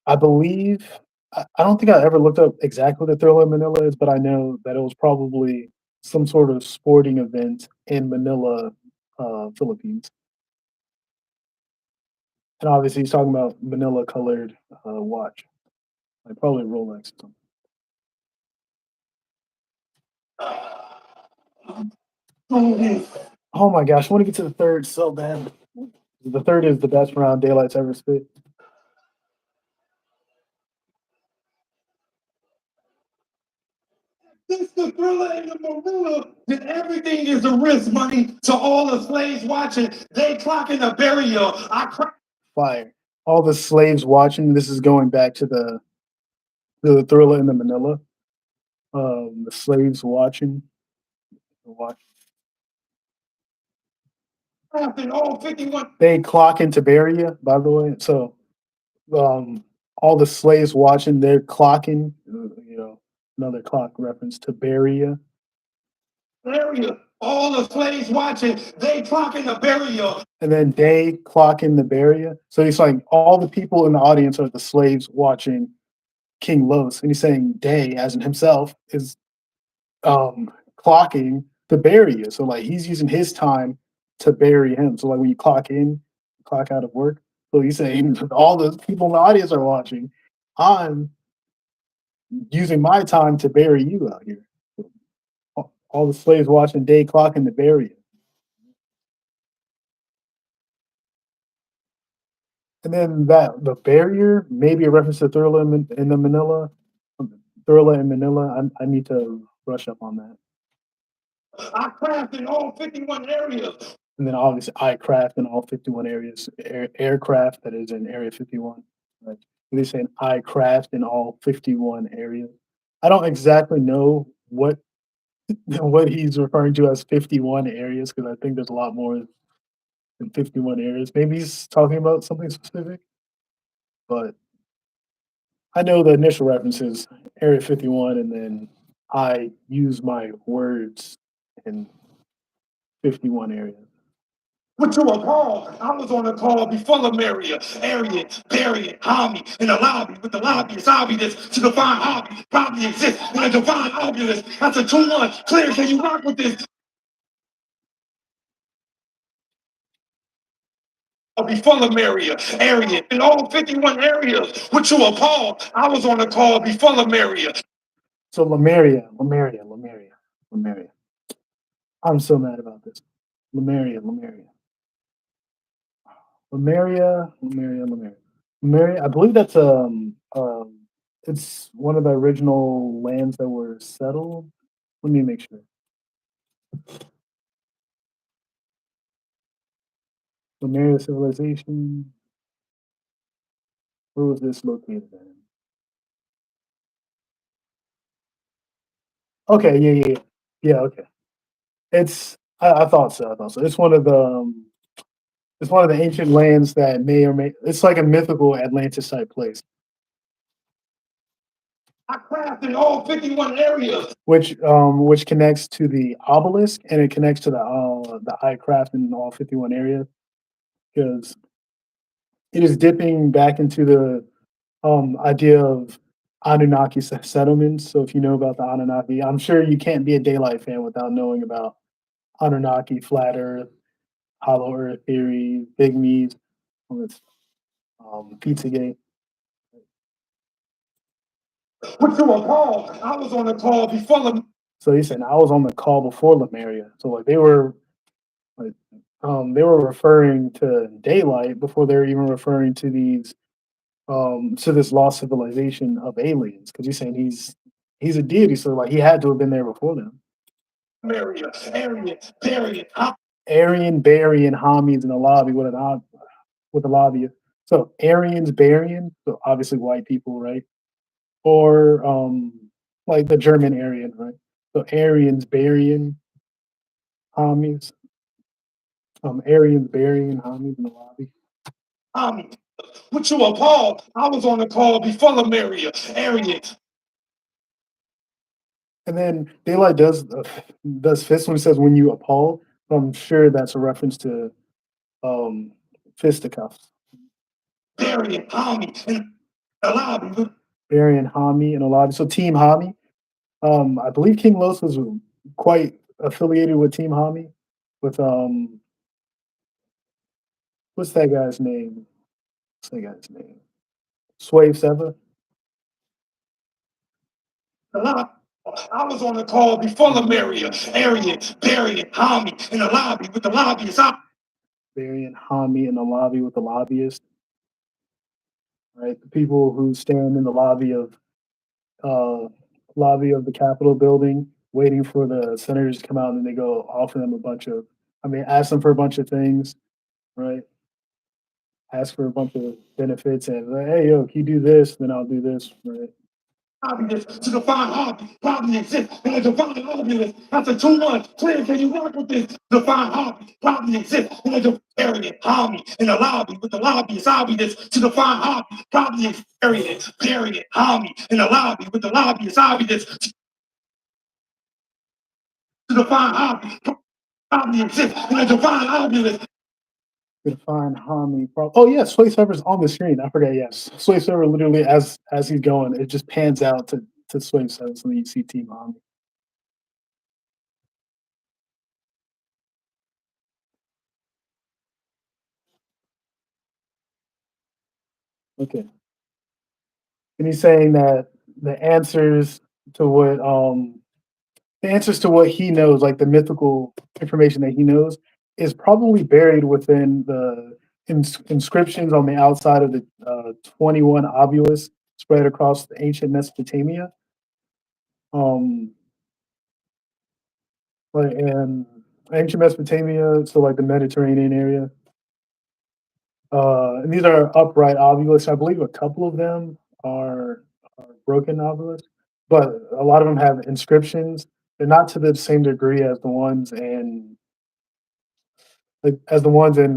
I believe I don't think I ever looked up exactly what the Thriller in Manila is, but I know that it was probably some sort of sporting event in Manila, Philippines. And obviously, he's talking about Manila colored watch, like probably Rolex or something. Oh my gosh, I want to get to the third so bad. The third is the best round Daylight's ever spit. This the thriller in the Marula, then everything is a risk money to all the slaves watching. They clocking a burial. Fire. all the slaves watching. This is going back to the thriller in the Manila. The slaves watching, watch. Crafting all 51. They clock into Beria, by the way. So um, all the slaves watching, they're clocking. Another clock reference to Beria. Area. All the slaves watching, they clocking the burial. And then they clock in the Beria. So he's like all the people in the audience are the slaves watching King Los, and he's saying they, as in himself, is clocking to bury you. So like he's using his time to bury him. So like when you clock in, clock out of work. So he's saying all the people in the audience are watching. I'm using my time to bury you out here. All the slaves watching day clocking to bury you. And then that the barrier, maybe a reference to Thriller in the Manila. Thriller in Manila. I need to brush up on that. I craft in all 51 areas. And then obviously I craft in all 51 areas, aircraft that is in Area 51. Right. They're saying I craft in all 51 areas. I don't exactly know what what he's referring to as 51 areas because I think there's a lot more than 51 areas. Maybe he's talking about something specific, but I know the initial reference is Area 51, and then I use my words in 51 areas. What you appalled? I was on a call before Maria, Arian, Barry, Hami, in the lobby with the lobbyist, obvious to define hobby, probably exists in a divine obvious. That's a 2-1. Clear, can you rock with this? Before Maria, Arian, in all 51 areas. What you appalled? I was on a call before Maria. So Lemuria. I'm so mad about this. Lemuria. Lemuria. I believe that's it's one of the original lands that were settled. Let me make sure. Lemuria civilization. Where was this located at? Okay, yeah. Okay, it's. I thought so. It's one of the. It's one of the ancient lands that may or may. It's like a mythical Atlantis type place, I craft in all 51 areas. which connects to the obelisk and it connects to the I craft in all 51 areas because it is dipping back into the idea of Anunnaki settlements. So if you know about the Anunnaki, I'm sure you can't be a Daylyt fan without knowing about Anunnaki, flat Earth, hollow Earth theory, pygmies, Pizzagate. What you appalled? I was on a call before. So he said I was on the call before Lemuria. So like they were referring to Daylyt before they were even referring to these to this lost civilization of aliens because he's saying he's a deity, so like he had to have been there before them. Maria, Arian, Barry, Aryan, Barian, Hamis in the lobby with the lobby. So Aryans, Barian, so obviously white people, right? Or like the German Aryan, right? So Aryans, Barian, Hamis, Aryans, Barian, Hamis in the lobby. What you appalled? I was on the call before Maria, Arian. And then Daylight does fist when he says when you appall. So I'm sure that's a reference to fisticuffs. Barry and Hami in the lobby. Barry and Hami in a lobby. So Team Hami. I believe King Los was quite affiliated with Team Hami. With what's that guy's name? Swave Seva. The lobby. I was on the call before Maria, Arian, Barry and Hami in the lobby with the lobbyists. Barry and Hami in the lobby with the lobbyist. Right, the people who stand in the uh, lobby of the Capitol building, waiting for the senators to come out, and then they go offer them a bunch of, I mean, ask them for a bunch of things, right? ask for a bunch of benefits and like, hey, yo, can you do this? Then I'll do this. Right? Obvious to define hobby. Hobby exists in a divine obvious. That's a 2-1. Clear, can you rock with this? Define hobby. Hobby exists in a variant. Hobby in the lobby with the lobby. It's obvious to define hobby. Hobby is variant. Hobby in the lobby with the lobby. It's obvious to define hobby. Hobby exists in a divine obvious. Define Hami. Oh yeah, Sway Server's on the screen. I forgot. Yes, Sway Server literally as he's going, it just pans out to Sway Server, so you see Team Hami. Okay, and he's saying that the answers to what the answers to what he knows, like the mythical information that he knows, is probably buried within the inscriptions on the outside of the 21 obelisks spread across the ancient Mesopotamia. Um, like in ancient Mesopotamia, so like the Mediterranean area. And these are upright obelisks. I believe a couple of them are broken obelisks, but a lot of them have inscriptions. They're not to the same degree as the ones in like as the ones in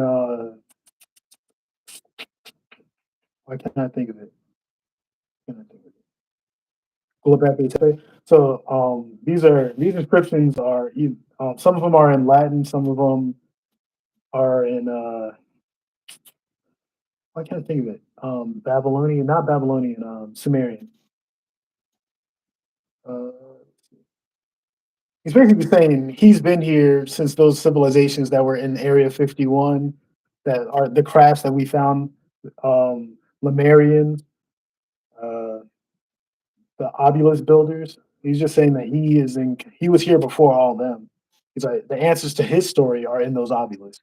why can't I think of it? Can't I think of it? Gobekli Tepe. So these inscriptions are some of them are in Latin, some of them are in why can't I think of it? Babylonian, not Babylonian, Sumerian. Uh, he's basically saying he's been here since those civilizations that were in Area 51, that are the crafts that we found, Lemurians, uh, the obelisk builders. He's just saying that he was here before all them. He's like the answers to his story are in those obelisks.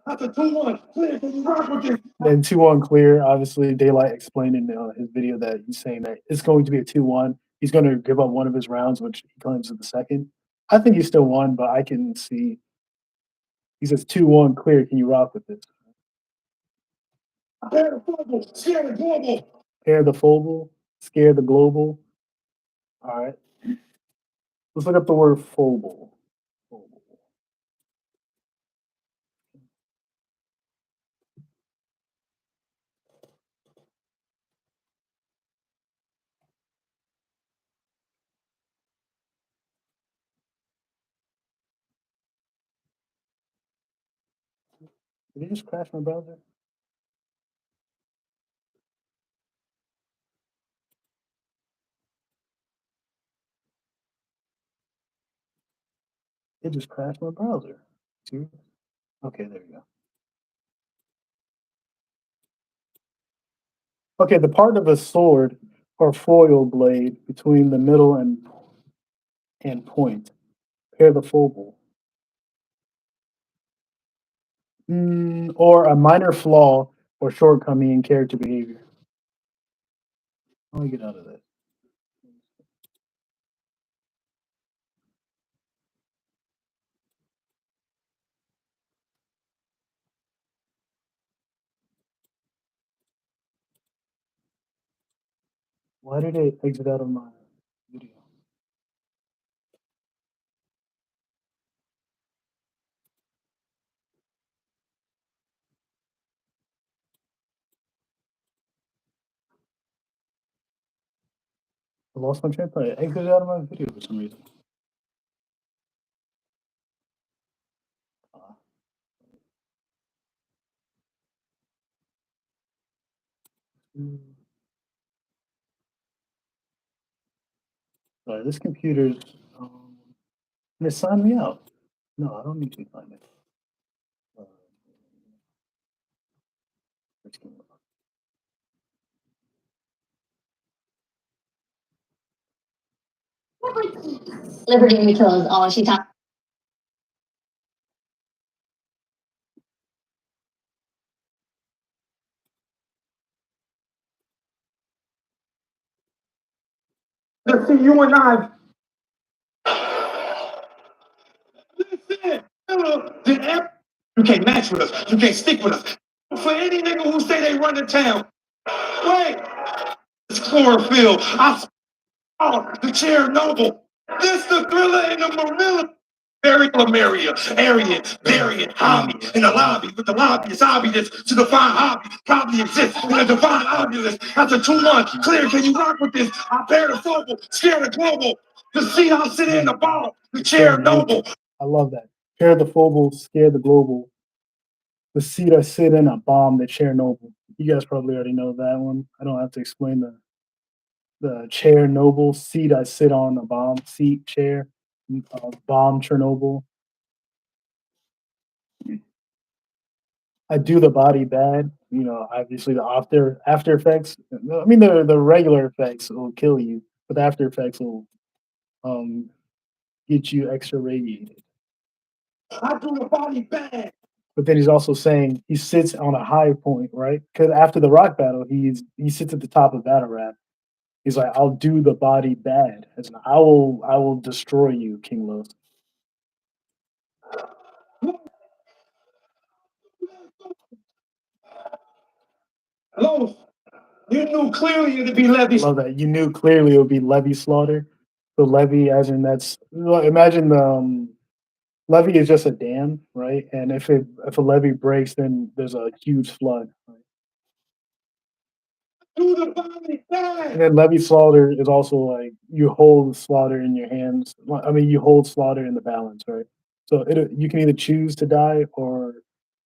That's a 2-1. Clear, can you rock with this? And 2-1 clear. Obviously, Daylyt explained in his video that he's saying that it's going to be a 2-1. He's going to give up one of his rounds, which he claims is the second. I think he still won, but I can see he says 2-1 clear. Can you rock with this? Scare the global. Scare the global. Scare the phobal, scare the global. All right. Let's look up the word phobal. Did it just crash my browser? It just crashed my browser. Okay, there we go. Okay, the part of a sword or foil blade between the middle and point. Pair the phobal. Or a minor flaw or shortcoming in character behavior. How do I get out of that? Why did it exit out of my video? I lost my train of thought. It exited out of my video for some reason. Uh, Sorry, this computer's gonna sign me out. No, I don't need to sign it. Uh, Liberty Mutual is all she talks. Let's see you and I. Listen, you can't match with us. You can't stick with us. For any nigga who say they run the town. Wait, it's chlorophyll. I saw the chair noble. This the thriller in the Marilla. Very Lemuria, Aryan, Variant, hobby, in the lobby, with the lobby is obvious to define hobby, probably exists in a divine obvious. After 2 months, clear, can you rock with this? I bear the focal, scare the global. The sea I'll sit in the ball, the chair noble. I love that. Pair the phobal, scare the global. The seat I sit in, a bomb the Chernobyl. You guys probably already know that one. I don't have to explain the Chernobyl seat I sit on, a bomb seat chair, bomb Chernobyl. I do the body bad. You know, obviously the after effects. I mean, the regular effects will kill you, but the after effects will um get you extra radiated. I do the body bad. But then he's also saying he sits on a high point, right? Because after the rock battle, he sits at the top of battle rap. He's like, "I'll do the body bad. As in, I will destroy you, King Los." Hello, you knew clearly it'd be I Levy. love that. You knew clearly it would be Levy slaughter. So Levy, as in that's well, imagine the levee is just a dam, right? And if a levee breaks, then there's a huge flood. Right? Do the body And bad. then levee slaughter is also like you hold slaughter in your hands. I mean, you hold slaughter in the balance, right? So you can either choose to die or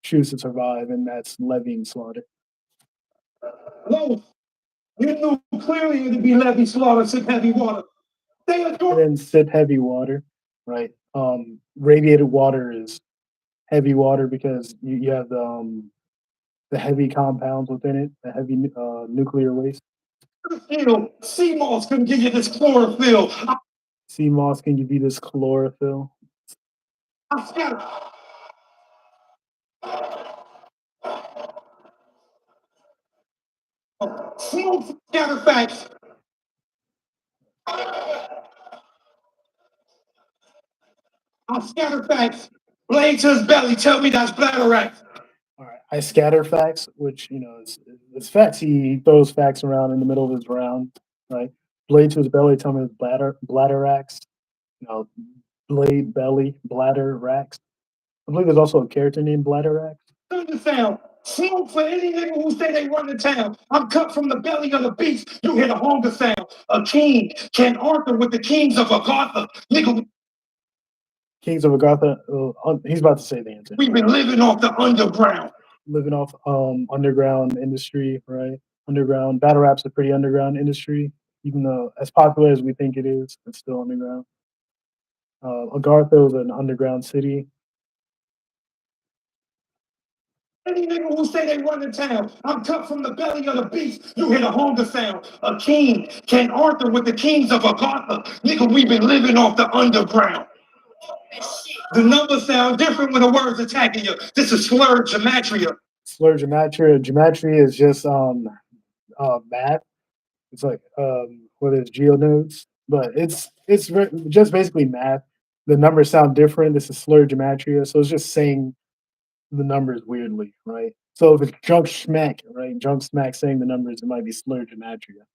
choose to survive, and that's levying slaughter. Hello, you knew clearly it'd be Levy slaughter, sip heavy water. They And adore. then sip heavy water, right? Radiated water is heavy water because you have the heavy compounds within it, the heavy nuclear waste. Sea moss couldn't give you this chlorophyll. Sea moss can give you this chlorophyll. I scatter. Smoke scatter facts. I scatter facts. Blade to his belly. Tell me that's bladder. All right, I scatter facts, which is facts. He throws facts around in the middle of his round, right? Blade to his belly, tell me his bladder racks. You know, blade belly bladder racks. I believe there's also a character named Bladder Racks. The sound. Smoke for any nigga who say they run the town. I'm cut from the belly of the beast. You hear the hunger sound. A king. King Arthur with the kings of Agartha. Nigga, Kings of Agartha. He's about to say the answer. we've been living off the underground. Living off underground industry, right? Underground battle rap's a pretty underground industry, even though as popular as we think it is, it's still underground. Agartha is an underground city. Any nigga who say they run the town, I'm cut from the belly of the beast. You hear the hunger sound. A king, King Arthur with the kings of Agartha. Nigga, we've been living off the underground. The numbers sound different when the words attacking you. This is slurred gematria. Slur gematria. Gematria is just math. It's like what is geonodes, but it's just basically math. The numbers sound different. This is slur gematria, so it's just saying the numbers weirdly, right? So if it's junk smack, right? Junk smack saying the numbers, it might be slur gematria,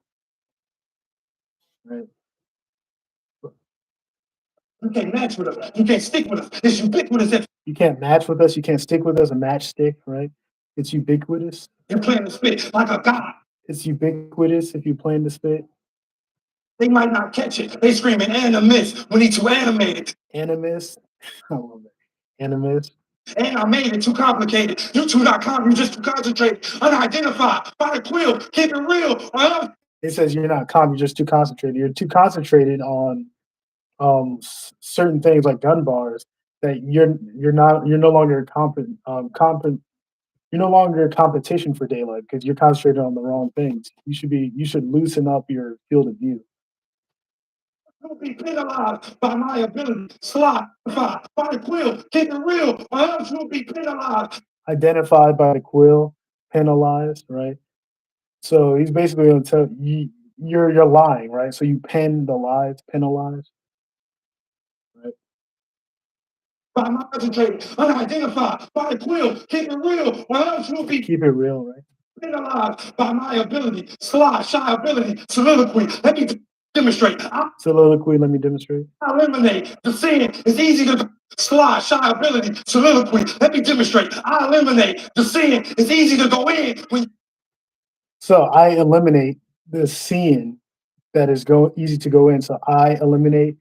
right? You can't match with us. You can't stick with us. It's ubiquitous. You can't match with us. You can't stick with us. A matchstick, right? It's ubiquitous. You're playing the spit like a god. It's ubiquitous if you plan to spit. They might not catch it. They screaming animus when he too animated. Animus. I love it. Animus. And I made it too complicated. You two not calm, you just too concentrated. Unidentified. By the quill. Keep it real. It says you're not calm. You're just too concentrated. You're too concentrated on certain things like gun bars that you're no longer you're no longer a competition for Daylyt because you're concentrated on the wrong things. You should loosen up your field of view. Don't be penalized by my ability. Slide by the quill. Keep it real. Or else you'll be penalized. Identified by the quill, penalized, right? So he's basically going to tell you you're lying, right? So you pen the lies, penalize, right? by my concentrated, unidentified, by the quill, keep it real, or else you'll be Keep it real, right? penalized by my ability, sly, shy ability, soliloquy. Let me demonstrate. Soliloquy, let me demonstrate. I eliminate the sin. It's easy to sly, shy ability, soliloquy. Let me demonstrate. I eliminate the sin. It's easy to go in when So I eliminate the scene that is easy to go in. So I eliminate,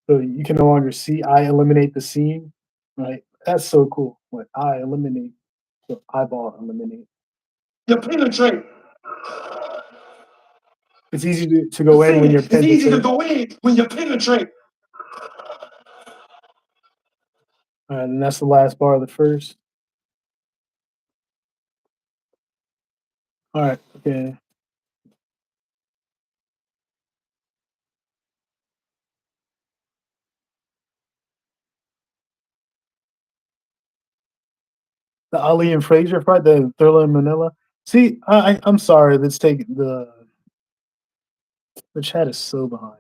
so you can no longer see. I eliminate the scene, right? That's so cool. Like I eliminate, so eyeball eliminate. you penetrate. It's easy to go in when you're It's easy to penetrating. go in when you penetrate. All right, and that's the last bar of the first. All right, okay. The Ali and Frazier fight, the Thriller in Manila. See, I'm sorry. Let's take the chat is so behind.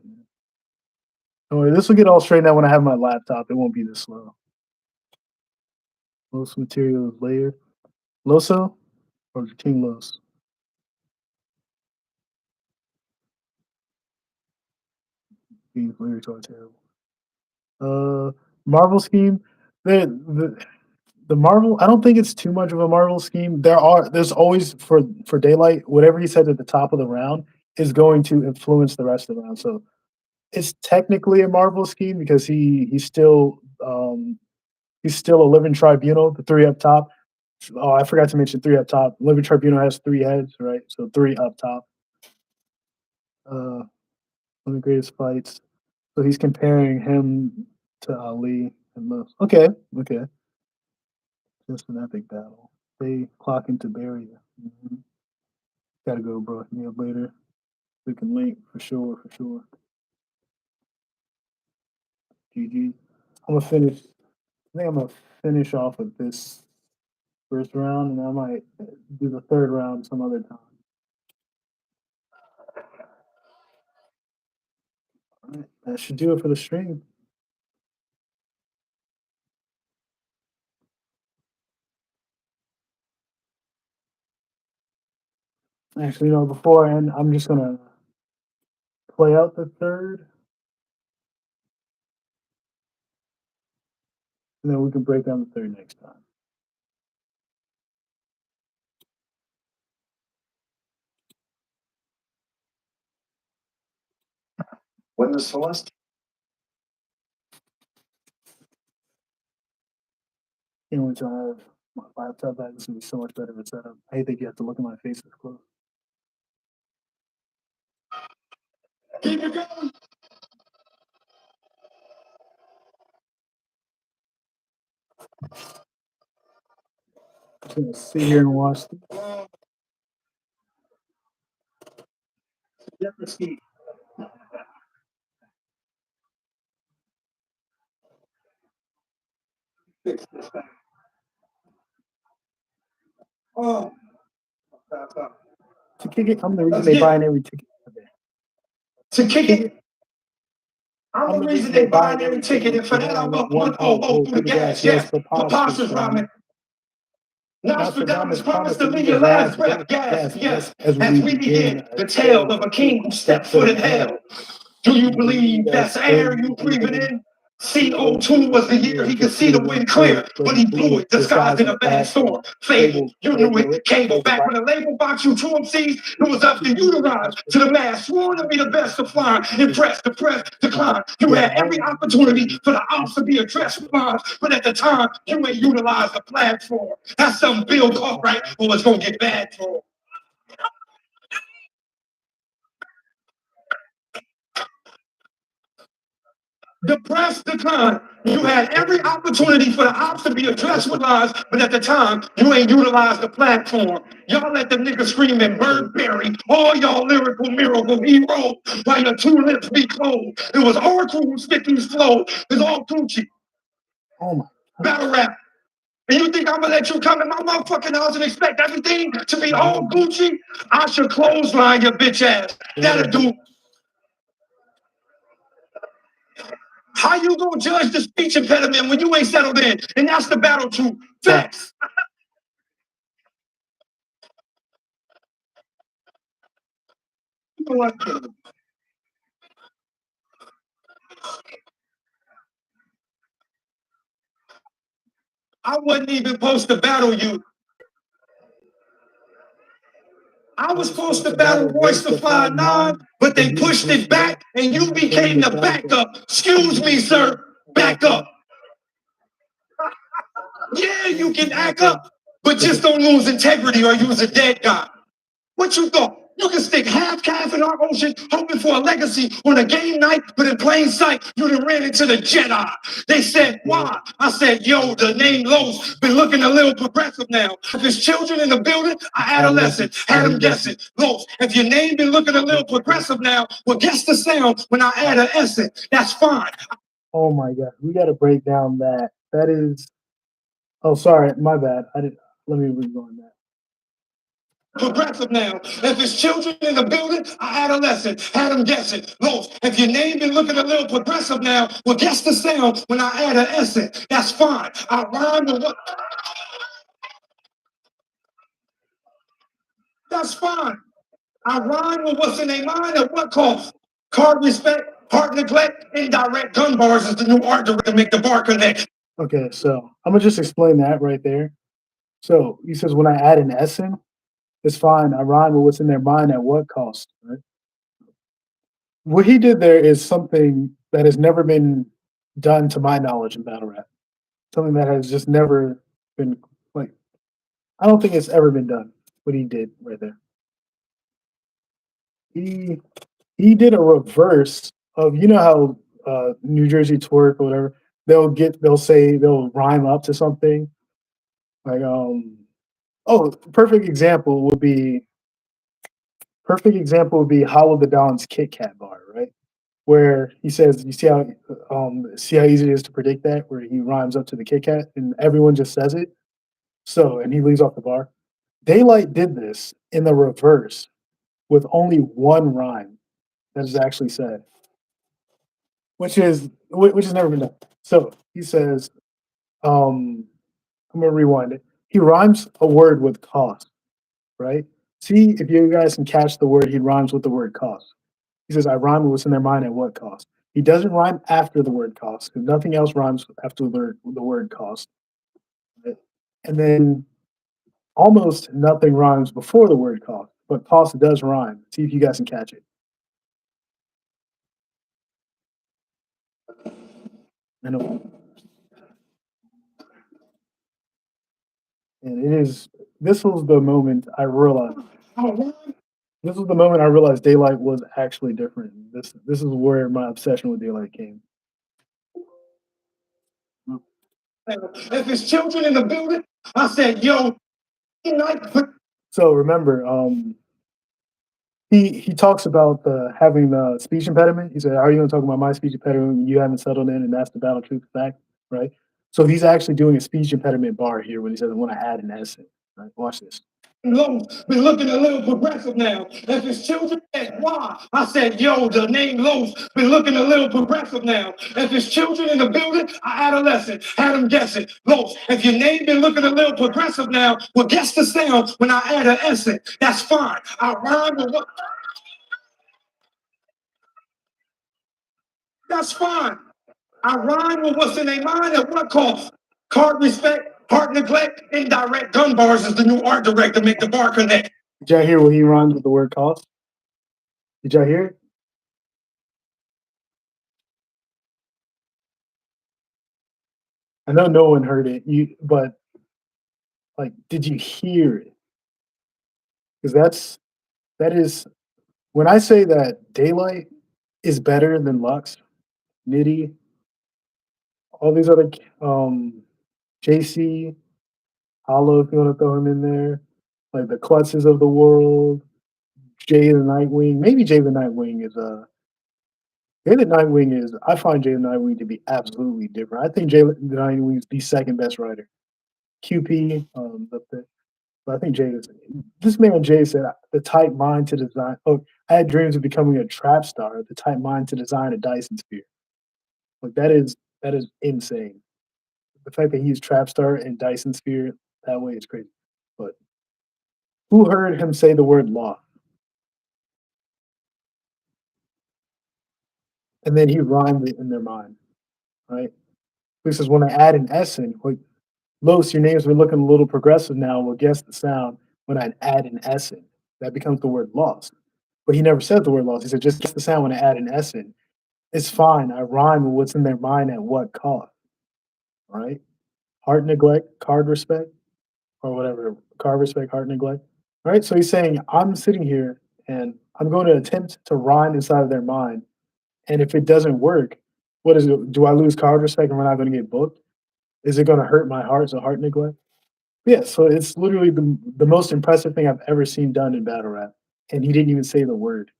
Don't worry, this will get all straightened out when I have my laptop. It won't be this slow. Most material is layered. Loso or King Los? These lyrics are terrible. Marvel scheme. The Marvel. I don't think it's too much of a Marvel scheme. There's always for Daylyt, whatever he says at the top of the round is going to influence the rest of the round. So it's technically a Marvel scheme because he's still a living tribunal. The three up top. Oh, I forgot to mention three up top. Living tribunal has three heads, right? So three up top. One of the greatest fights. So he's comparing him to Ali and Los. Okay, okay. Just an epic battle. They clock into barrier. Gotta go, bro. Hit me up later. We can link for sure, for sure. GG. I'm gonna finish. I think I'm gonna finish off with this first round, and I might do the third round some other time. All right, that should do it for the stream. Actually, before I end, I'm just gonna play out the third, and then we can break down the third next time. When is Celeste? Can't wait till I have my laptop back. This will be so much better of a setup. I hate that you have to look at my face this close. Keep it going. I'm just gonna sit here and watch. Different speed. Fix this thing. Oh. To kick it, I'm the reason they buying every ticket. To kick it. I'm the reason they buying every ticket, and for that I'm up 1-0 through the gas. Yes, preposterous rhyming. Nostradamus promised to leave your last breath. Yes, as we begin the tale of a king who stepped foot in hell. Do you believe that's air you breathing in? CO2 was the year he could see the wind clear, but he blew it, disguised in a bad storm. Fable, you knew it, cable. Back when the label box you two MCs, it was up to you to rise to the mass, sworn to be the best to fly, impress, depress, decline. You had every opportunity for the ops to be addressed with mine, but at the time, you ain't utilized the platform. That's something Bill caught right, or it's gonna get bad for him. Depressed decline. You had every opportunity for the ops to be addressed with lies, but at the time, you ain't utilized the platform. Y'all let the nigga scream in Burberry, all y'all lyrical miracle heroes, while your two lips be closed. It was Oracle who spit these flows. It's all Gucci. Oh my. Battle rap. And you think I'm gonna let you come in my motherfucking house and expect everything to be all Gucci? I should clothesline your bitch ass. That'll do. How you gonna judge the speech impediment when you ain't settled in? And that's the battle to facts. I wasn't even supposed to battle you. I was supposed to battle Royce the 5'9", but they pushed it back and you became the backup. Excuse me, sir. Back up. Yeah, you can act up, but just don't lose integrity or use a dead guy. What you thought? You can stick half calf in our ocean, hoping for a legacy on a game night, but in plain sight, you done ran into the Jedi. They said, why? I said, yo, the name Los been looking a little progressive now. If there's children in the building, I adolescent, had them guessing. Los, if your name been looking a little progressive now, well, guess the sound when I add an essence. That's fine. Oh my God, we got to break down that. That is. Oh, sorry, my bad. I didn't. Let me rewind that. Progressive now. If it's children in the building, I adolescent, had them guessing. Los, if your name been looking a little progressive now, well, guess the sound when I add an essence. That's fine. I rhyme with what? That's fine. I rhyme with what's in their mind at what cost? Card respect, heart neglect, indirect gun bars is the new art director to make the bar connect. Okay, so I'm gonna just explain that right there. So he says when I add an SN, it's fine. I rhyme with what's in their mind at what cost, right? What he did there is something that has never been done to my knowledge in battle rap. Something that has just never been like I don't think it's ever been done. What he did right there. He he did a reverse of how New Jersey twerk or whatever. They'll rhyme up to something like oh perfect example would be Hollow the Don's Kit Kat bar, right? Where he says, you see how easy it is to predict that, where he rhymes up to the Kit Kat and everyone just says it. So and he leaves off the bar. Daylyt did this in the reverse with only one rhyme that is actually said, which has never been done. So he says, I'm gonna rewind it. He rhymes a word with cost, right? See if you guys can catch the word he rhymes with the word cost. He says, I rhyme with what's in their mind at what cost. He doesn't rhyme after the word cost because nothing else rhymes after the word cost. Right? And then almost nothing rhymes before the word cost, but cost does rhyme. See if you guys can catch it. I know. And this was the moment I realized. This was the moment I realized Daylyt was actually different. This is where my obsession with Daylyt came. If it's children in the building, I said, yo, So remember, he talks about having the speech impediment. He said, "How are you going to talk about my speech impediment when you haven't settled in?" And that's the battle truth fact, right? So he's actually doing a speech impediment bar here when he says, "I want to add an essay." Right? Watch this. Los been looking a little progressive now. If it's children, why? I said, yo, the name Los been looking a little progressive now. If it's children in the building, I adolescent, had them guessing. Los, if your name been looking a little progressive now, well, guess the sound when I add an essence. That's fine. I rhyme with what? That's fine. I rhyme with what's in their mind at what cost? Card respect, heart neglect, indirect gun bars is the new art director to make the bar connect. Did y'all hear what he rhymes with the word cost? Did y'all hear it? I know no one heard it. But like, did you hear it? Because that is when I say that Daylyt is better than Lux, Nitty, all these other JC, Hollow, if you want to throw him in there, like the Klutzes of the world, Jay the Nightwing. Maybe Jay the Nightwing is Jay the Nightwing is. I find Jay the Nightwing to be absolutely different. I think Jay the Nightwing is the second best writer. QP up there, but I think Jay is. This man Jay said the type mind to design. Oh, I had dreams of becoming a trap star. The type mind to design a Dyson sphere. Like that is insane. The fact that he used Trap Star and Dyson Sphere that way is crazy. But who heard him say the word law? And then he rhymed it in their mind, right? He says, when I add an S in, like, Los, your name's been looking a little progressive now. Well, guess the sound when I add an S in. That becomes the word lost. But he never said the word lost. He said, just guess the sound when I add an S in. It's fine. I rhyme with what's in their mind at what cost, right? Heart neglect, card respect, or whatever. Card respect, heart neglect. Right? So he's saying, I'm sitting here and I'm going to attempt to rhyme inside of their mind. And if it doesn't work, what is it? Do I lose card respect and we're not going to get booked? Is it going to hurt my heart? So heart neglect? Yeah, so it's literally the most impressive thing I've ever seen done in battle rap. And he didn't even say the word.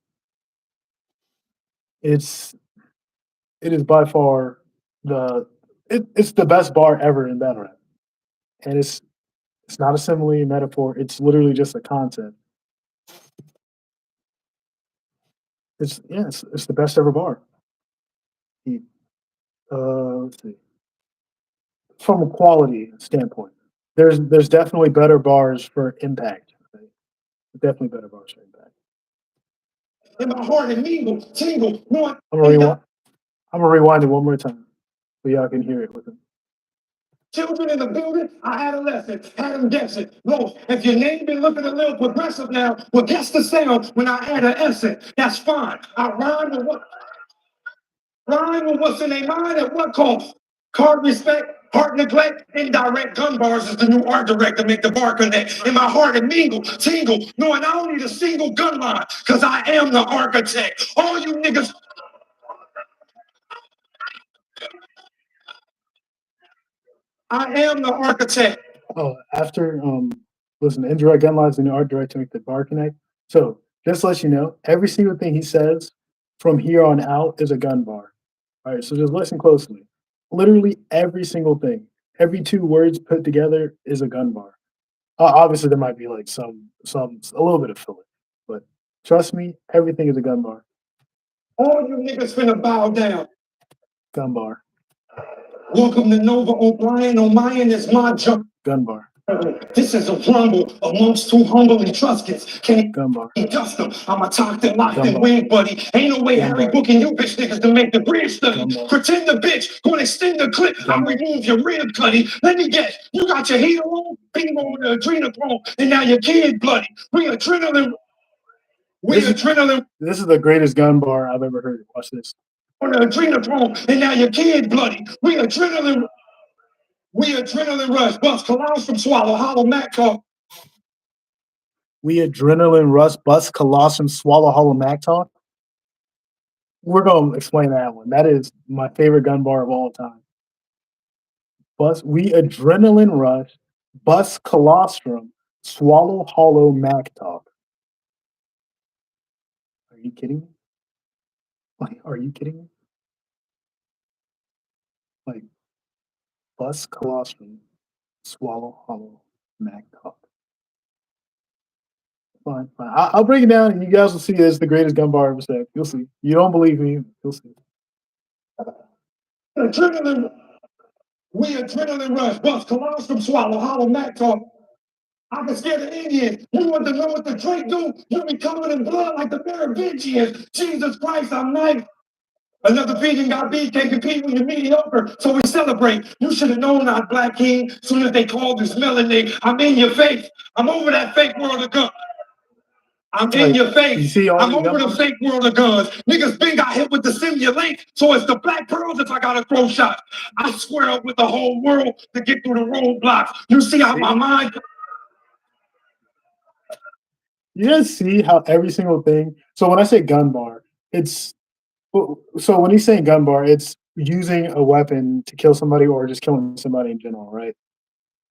It's it is by far it's the best bar ever in battle rap. And it's not a simile, metaphor. It's literally just a concept. It's the best ever bar. He, let's see. From a quality standpoint, there's definitely better bars for impact. Right? Definitely better bars for impact. In my heart and tingle, knowing I'm gonna rewind it one more time so y'all can hear it with him. children in the building are adolescent, had them guessing. No, if your name been looking a little progressive now, well, guess the sound when I add an S in. That's fine. I rhyme with what's in their mind at what cost? Card respect, heart neglect, indirect gun bars is the new art director, make the bar connect. In my heart and tingle, knowing I don't need a single gun line, cause I am the architect. All you niggas. I am the architect. Oh, after listen, indirect gun lines and the art director make the bar connect. So just to let you know, every single thing he says from here on out is a gun bar. All right, so just listen closely. Literally every single thing, every two words put together is a gun bar. Obviously, there might be like some a little bit of filler, but trust me, everything is a gun bar. All you niggas finna bow down. Gun bar. Welcome to Nova O'Brien. O'Mayan is my jump. Gun bar. This is a rumble amongst two humble Etruscans. Can't Gun bar. dust them. I'm a talk that locked Gun and bar. wing, buddy. Ain't no way Gun Harry bar. booking you bitch niggas to make the bridge study. Gun bar. Pretend the bitch, gonna extend the clip. I Gun bar. remove your rib cutty. Let me guess, you got your heater on, beam on the adrenochrome, and now your kid bloody. We adrenaline. This is the greatest gun bar I've ever heard. Watch this. On the adrenochrome, and now your kid bloody. We adrenaline rush, bust colostrum, swallow, hollow Mac talk. We adrenaline rush, bust colostrum, swallow hollow Mac talk. We're gonna explain that one. That is my favorite gun bar of all time. We adrenaline rush, bust colostrum, swallow hollow Mac talk. Are you kidding me? Like, are you kidding me? Like, bust colostrum, swallow hollow Mac talk. Fine. I'll break it down, and you guys will see it's the greatest gun bar ever said. You'll see. You don't believe me? You'll see. We adrenaline rush, bust colostrum, swallow, hollow Mac talk. I can scare the Indians. You want to know what the Drake do? You be covered in blood like the Merovingians. Jesus Christ, I'm nice. Another vegan got beat, can't compete when you're mediocre, so we celebrate. You should have known I'm Black King. Soon as they called this melanin, I'm in your face. I'm over that fake world of guns. I'm in your face. I'm over the fake world of guns. Niggas been got hit with the simulate, so it's the black pearls if I gotta throw shots. I square up with the whole world to get through the roadblocks. You see how my mind. You guys see how every single thing. So when I say gun bar, it's so when he's saying gun bar, it's using a weapon to kill somebody or just killing somebody in general, right?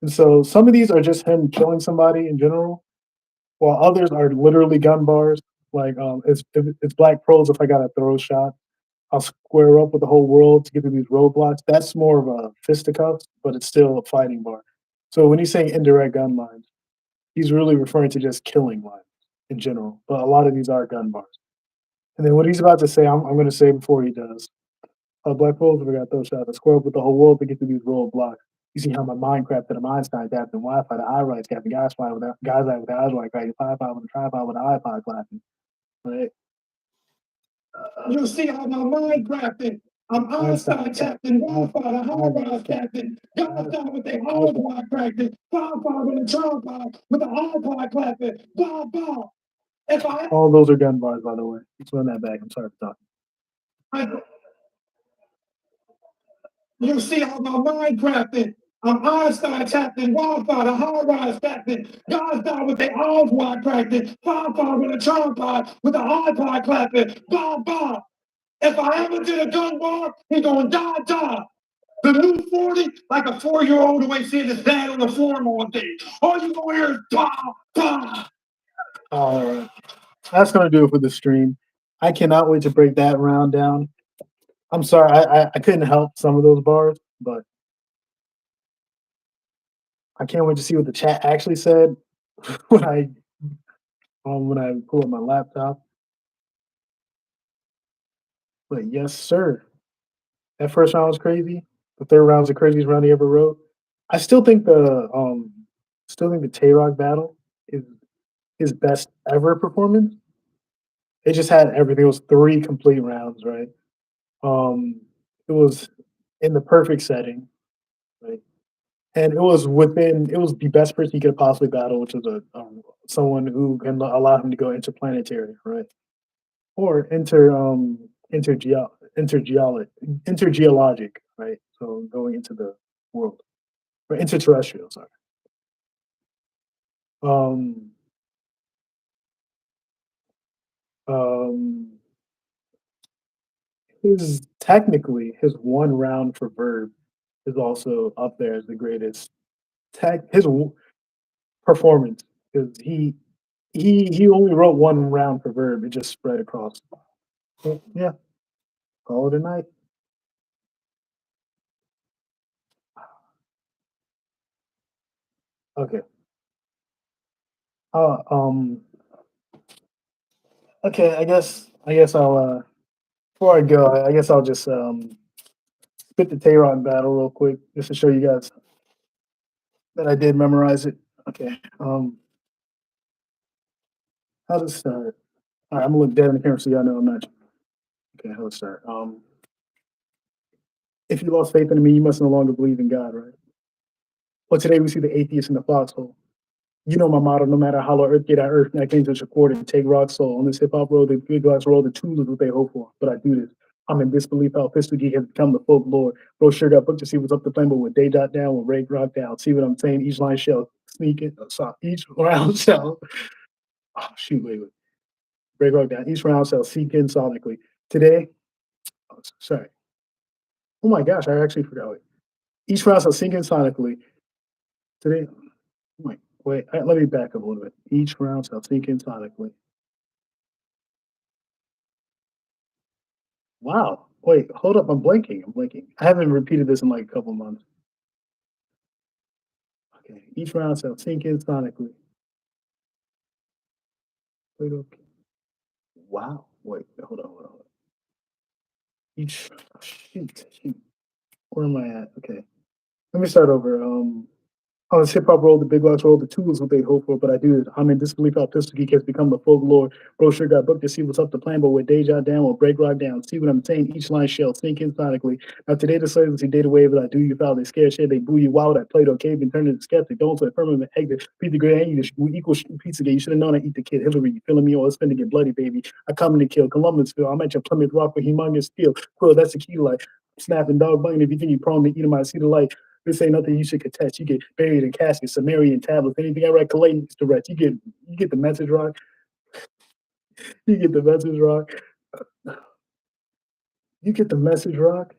And so some of these are just him killing somebody in general, while others are literally gun bars. Like it's black pearls if I got to throw a shot. I'll square up with the whole world to get through these roadblocks. That's more of a fisticuffs, but it's still a fighting bar. So when he's saying indirect gun lines, he's really referring to just killing lines in general. But a lot of these are gun bars. And then what he's about to say, I'm going to say before he does. Black holes, we got those shots. A square with the whole world to get through these roadblocks. You see how my Minecraft and the Einstein adapting Wi-Fi, the iRights got the guys flying with guys like with the eyes like cracking, Wi-Fi with the tripod with the iPod clapping. Right? You see how my mind crafted. I'm Einstein captain, Wi-Fi, the high-rise captain. God died with their hard wire cracking. Wi-Fi with a tripod with the iPod clapping. Bob, Bob. If all those are gun bars, by the way. Let's run that back. I'm sorry for talking. You see how my mind crafted. I'm Einstein captain, Wi-Fi, the high-rise captain. God died with their eyes wide cracking. Wi-Fi with a tripod with the iPod clapping. Bob, Bob. If I ever did a gun bar, he gonna die. The new 40, like a 4-year-old who ain't seeing his dad on the farm all day. All you gonna hear is bah. All right. That's gonna do it for the stream. I cannot wait to break that round down. I'm sorry, I couldn't help some of those bars, but I can't wait to see what the chat actually said when I pull up my laptop. But yes, sir. That first round was crazy. The third round was the craziest round he ever wrote. I still think the Tay Rock battle is his best ever performance. It just had everything. It was 3 complete rounds, right? It was in the perfect setting, right? And it was the best person he could possibly battle, which was someone who can allow him to go interplanetary, right? Or intergeologic, right? So going into the world, or interterrestrial, sorry. Um, um, his one round for Verb is also up there as the greatest performance, because he only wrote one round for Verb. It just spread across. So, yeah, call it a night. Okay. Uh, um. Okay. I guess I'll. Before I go, I guess I'll just spit the Tehran battle real quick, just to show you guys that I did memorize it. Okay. How to start? All right, I'm gonna look dead in the camera so y'all know I'm not. Okay, how to start? If you lost faith in me, you must no longer believe in God, right? Well, today we see the atheist in the foxhole. You know my motto: no matter how low earth get at earth, and I came to this recording to take rock soul. On this hip hop road, the big glass roll, the tools is what they hope for. But I do this. I'm in disbelief how pistol geek has become the folklore. Bro sure got booked to see what's up the plane, but with day dot down, with Ray rock down. See what I'm saying? Each line shell sneaking, each round shell. Oh shoot, wait. Break rock down. Each round shell seek in sonically. Today, sorry. Oh my gosh, I actually forgot. Each round shall sink in sonically. Today, wait, let me back up a little bit. Each round shall sink in sonically. Wow. Wait, hold up. I'm blinking. I haven't repeated this in like a couple months. Okay. Each round shall sink in sonically. Wait, okay. Wow. Wait, hold on. Each, shoot. Where am I at? Okay. Let me start over. On this hip hop roll, the big rocks roll, the tools what they hope for, but I do this. I'm in disbelief how Pistol Geek has become the folklore. Bro sure got booked to see what's up the plan, but with Deja down, will break rock down. See what I'm saying? Each line shell sink in sonically. Now today the slaves see data wave, I do you foul, they scare shit, they boo you wild, I played okay, been turned into skeptic, don't say firmament exit, beat the great and you equal pizza game. You should have known I eat the kid Hillary, you feeling me? Oh, it's finna get bloody, baby. I come in to kill Columbusville. I'm at your Plymouth Rock with humongous steel. Quill, that's the key light. Snapping dog biting if you think you're prone to eat 'em, I see the light. This ain't nothing you should contest. You get buried in caskets, Sumerian tablets, anything I write collating is direct. You get the message, Rock. You get the message, Rock. You get the message, Rock.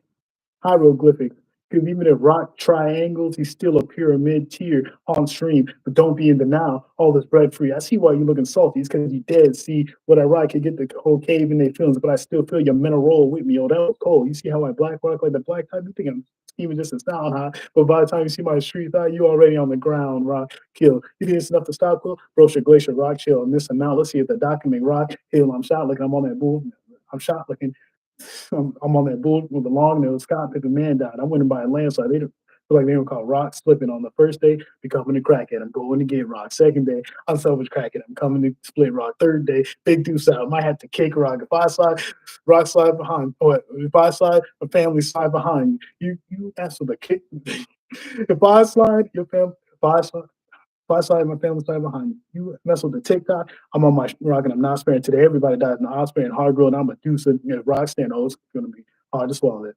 Hieroglyphics. Because even if Rock triangles, he's still a pyramid tier on stream. But don't be in denial. All this bread free. I see why you're looking salty. It's because you dead. See what I rock can get the whole cave in their feelings, but I still feel your mental roll with me. Oh, that was cold. You see how I black rock like the black type? You think I'm even just a sound high. But by the time you see my street thigh, you already on the ground, Rock. Kill. You think it's enough to stop, Quill? Bro, should glacier rock chill. And this amount, let's see if the document rock. Hill, I'm shot looking. I'm on that bull. I'm shot looking. I'm on that bull with the long nose. Scott Pippen man died. I went in by a landslide. They feel like they were called rock slipping on the first day, becoming a crackhead. I'm going to get rock. Second day, I'm selfish crackhead. I'm coming to split rock. Third day, big deuce out. Might have to kick rock. If I slide, rock slide behind. Or if I slide, my family slide behind you. You ask for the kick. If I slide, your family. If I slide, my family slide behind you. You mess with the TikTok, I'm on my rock and I'm not sparing today. Everybody dies in the hospital and hard growth. I'm a deuce and rock stand. Oh, it's gonna be hard to swallow it.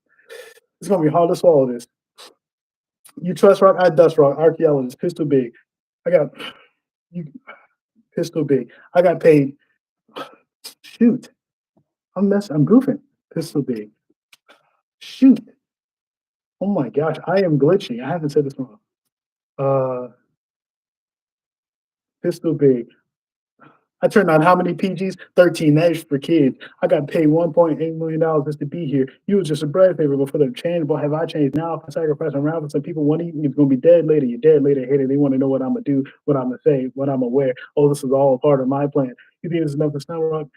It's gonna be hard to swallow this. You trust rock, I dust rock, archaeologist, pistol big. I got you pistol big. I got paid. Shoot. I'm goofing. Pistol big. Shoot. Oh my gosh, I am glitching. I haven't said this wrong. Pistol big. I turned on how many PGs? 13. That is for kids. I got paid $1.8 million just to be here. You was just a bread favor before the change. But have I changed now? If I sacrifice around for some people, one evening it's gonna be dead later. You're dead later, hater. They want to know what I'm gonna do, what I'm gonna say, what I'm gonna wear. Oh, this is all a part of my plan. You think it's enough to sound rock?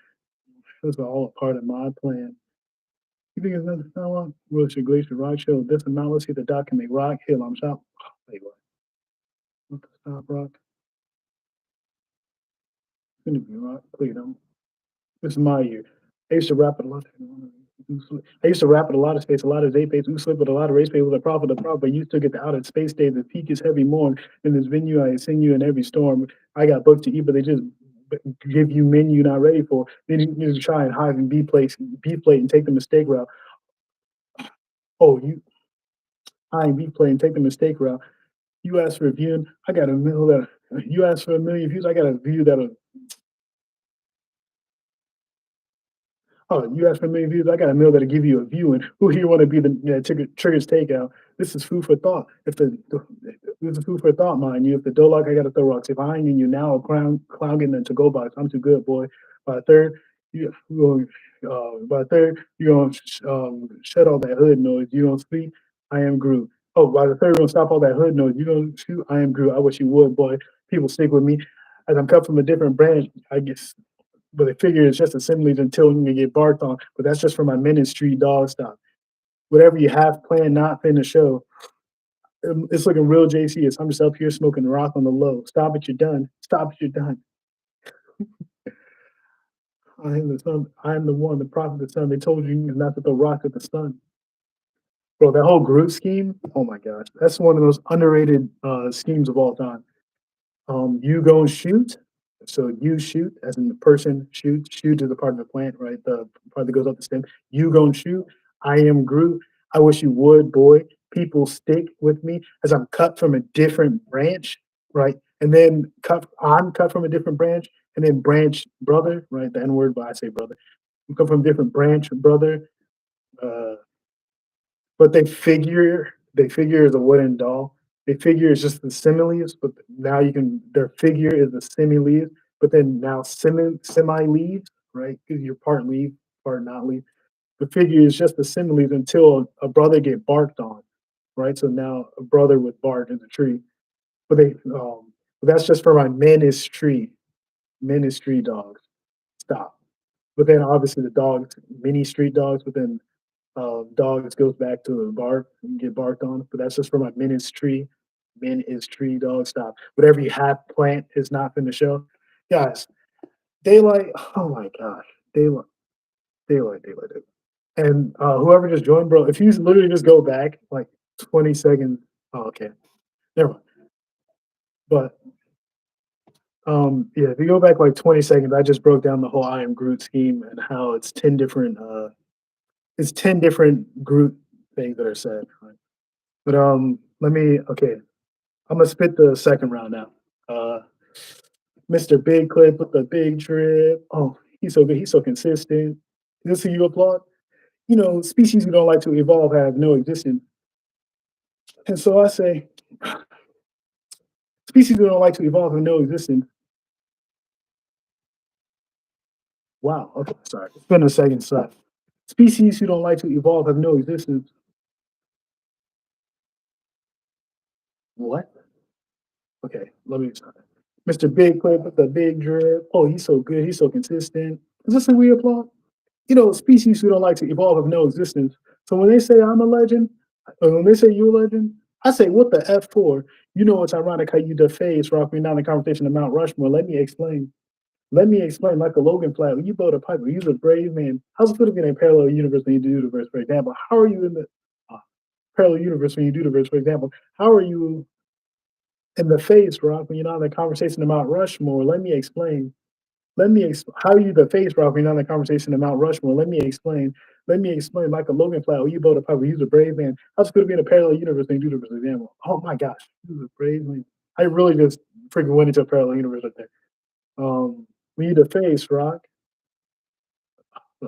This is all a part of my plan. You think it's enough to sound rock? Wilshire Glacier Rock Show. This amount. Let's see the document. Rock Hill. I'm shop. Wait, what? What the stop rock? Gonna be rock. Please don't. This is my year. I used to rap at a lot. I used to rap at a lot of space, a lot of day space. We slip with a lot of race space with a profit of profit. But you still get the outer space day. The peak is heavy morn. In this venue, I sing you in every storm. I got booked to eat, but they just give you menu not ready for. Then you need to try and hide and B plate and take the mistake route. Oh, you hide and B plate and take the mistake route. You asked for a view, I got a middle that you asked for a million views. I got a view that'll. Oh, you asked for a million views. I got a meal that'll give you a view. And who here want to be the triggers takeout? This is food for thought. This is food for thought, mind you. If the dough lock, I got to throw rocks. If I ain't in you now, a clown getting into go box. I'm too good, boy. By the third, by the third, you gonna shut all that hood noise. You gonna sleep. I am Groot. Oh, by the third, you're gonna stop all that hood noise. You gonna shoot. I am Groot. I wish you would, boy. People stick with me. As I'm cut from a different branch, I guess, but they figure it's just assemblies until you get barked on. But that's just for my ministry dog stop. Whatever you have planned, not finna show. It's looking real JC. I'm just up here smoking rock on the low. Stop it, you're done. Stop it, you're done. I am the son. I am the one, the prophet, the son. They told you not to throw rock at the sun. Bro, that whole group scheme, oh my gosh, that's one of the most underrated schemes of all time. You go and shoot. So you shoot, as in the person shoot. Shoot is a part of the plant, right? The part that goes up the stem. You go and shoot. I am Groot. I wish you would, boy. People stick with me as I'm cut from a different branch, right? And then I'm cut from a different branch, and then branch brother, right? The N word, but I say brother. You come from a different branch, brother. Uh, but they figure is a wooden doll. They figure is just the similes, but now you can their figure is the similes, but then now semi leaves, right? Because you're part leaf, part not leaf. The figure is just the similes until a brother get barked on, right? So now a brother with bark in the tree. But but that's just for my ministry dogs. Stop. But then obviously the dogs, mini street dogs, but then dogs goes back to the bark and get barked on, but that's just for my ministry. Men is tree dog stop. Whatever you have plant is not in the show. Guys, daylight, oh my gosh. Daylight, daylight. And whoever just joined, bro, if you literally just go back like 20 seconds, oh, okay. Never mind. But yeah, if you go back like 20 seconds, I just broke down the whole I am Groot scheme and how it's 10 different Groot things that are said. Right? But let me okay. I'm gonna spit the second round now. Uh, Mr. Big Clip with the big drip. Oh, he's so good. He's so consistent. Is this who you applaud? You know, species who don't like to evolve have no existence. And so I say, species who don't like to evolve have no existence. Wow. Okay, sorry. It's been a second. Sorry. Species who don't like to evolve have no existence. What? Okay, let me try. Mr. Big Clip with the big drip. Oh, he's so good. He's so consistent. Is this who we applaud? species who don't like to evolve have no existence. So when they say I'm a legend, or when they say you're a legend, I say, what the F for? It's ironic how you deface rock me down the conversation of Mount Rushmore. Let me explain. Let me explain, like a Logan flag, when you build a pipe, you're a brave man. How's it feel to be in a parallel universe when you do the universe, for example? How are you in the uh, parallel universe when you do the verse, for example? How are you in the face, Rock, when you're not in the conversation about Rushmore? Let me explain. How are you the face, Rock, when you're not in the conversation about Rushmore? Let me explain. Let me explain, like a Logan flag, when you build a pipe, you're a brave man. How's it feel to be in a parallel universe when you do the verse, for example? Oh my gosh, you're a brave man. I really just freaking went into a parallel universe right there. We need a face, Rock.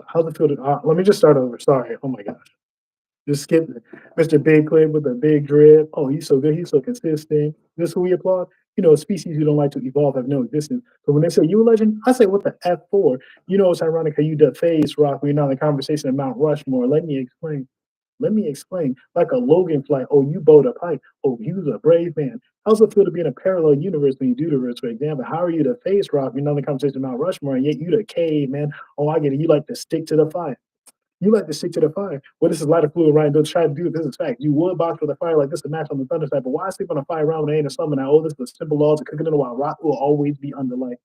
How's it feel to let me just start over. Sorry. Oh my gosh. Just skip it. Mr. Big Clip with the big drip. Oh, he's so good. He's so consistent. This who we applaud. A species who don't like to evolve have no existence. But when they say you a legend, I say, what the F for? It's ironic how you deface Rock when you're not in the conversation of Mount Rushmore. Let me explain. Let me explain. Like a Logan flight. Oh, you bowed a pipe. Oh, you's a brave man. How's it feel to be in a parallel universe when you do the verse, for example? How are you the face Rock when you're not in the conversation of Mount Rushmore, and yet you the cave, man? Oh, I get it. You like to stick to the fire. You like to stick to the fire. Well, this is lighter fluid, right? Don't try to do it. This is fact. You would box with a fire like this to match on the thunder side, but why sleep on a fire around when it ain't a summer now? Oh, this is the simple laws of cooking in a while. Rock will always be under light.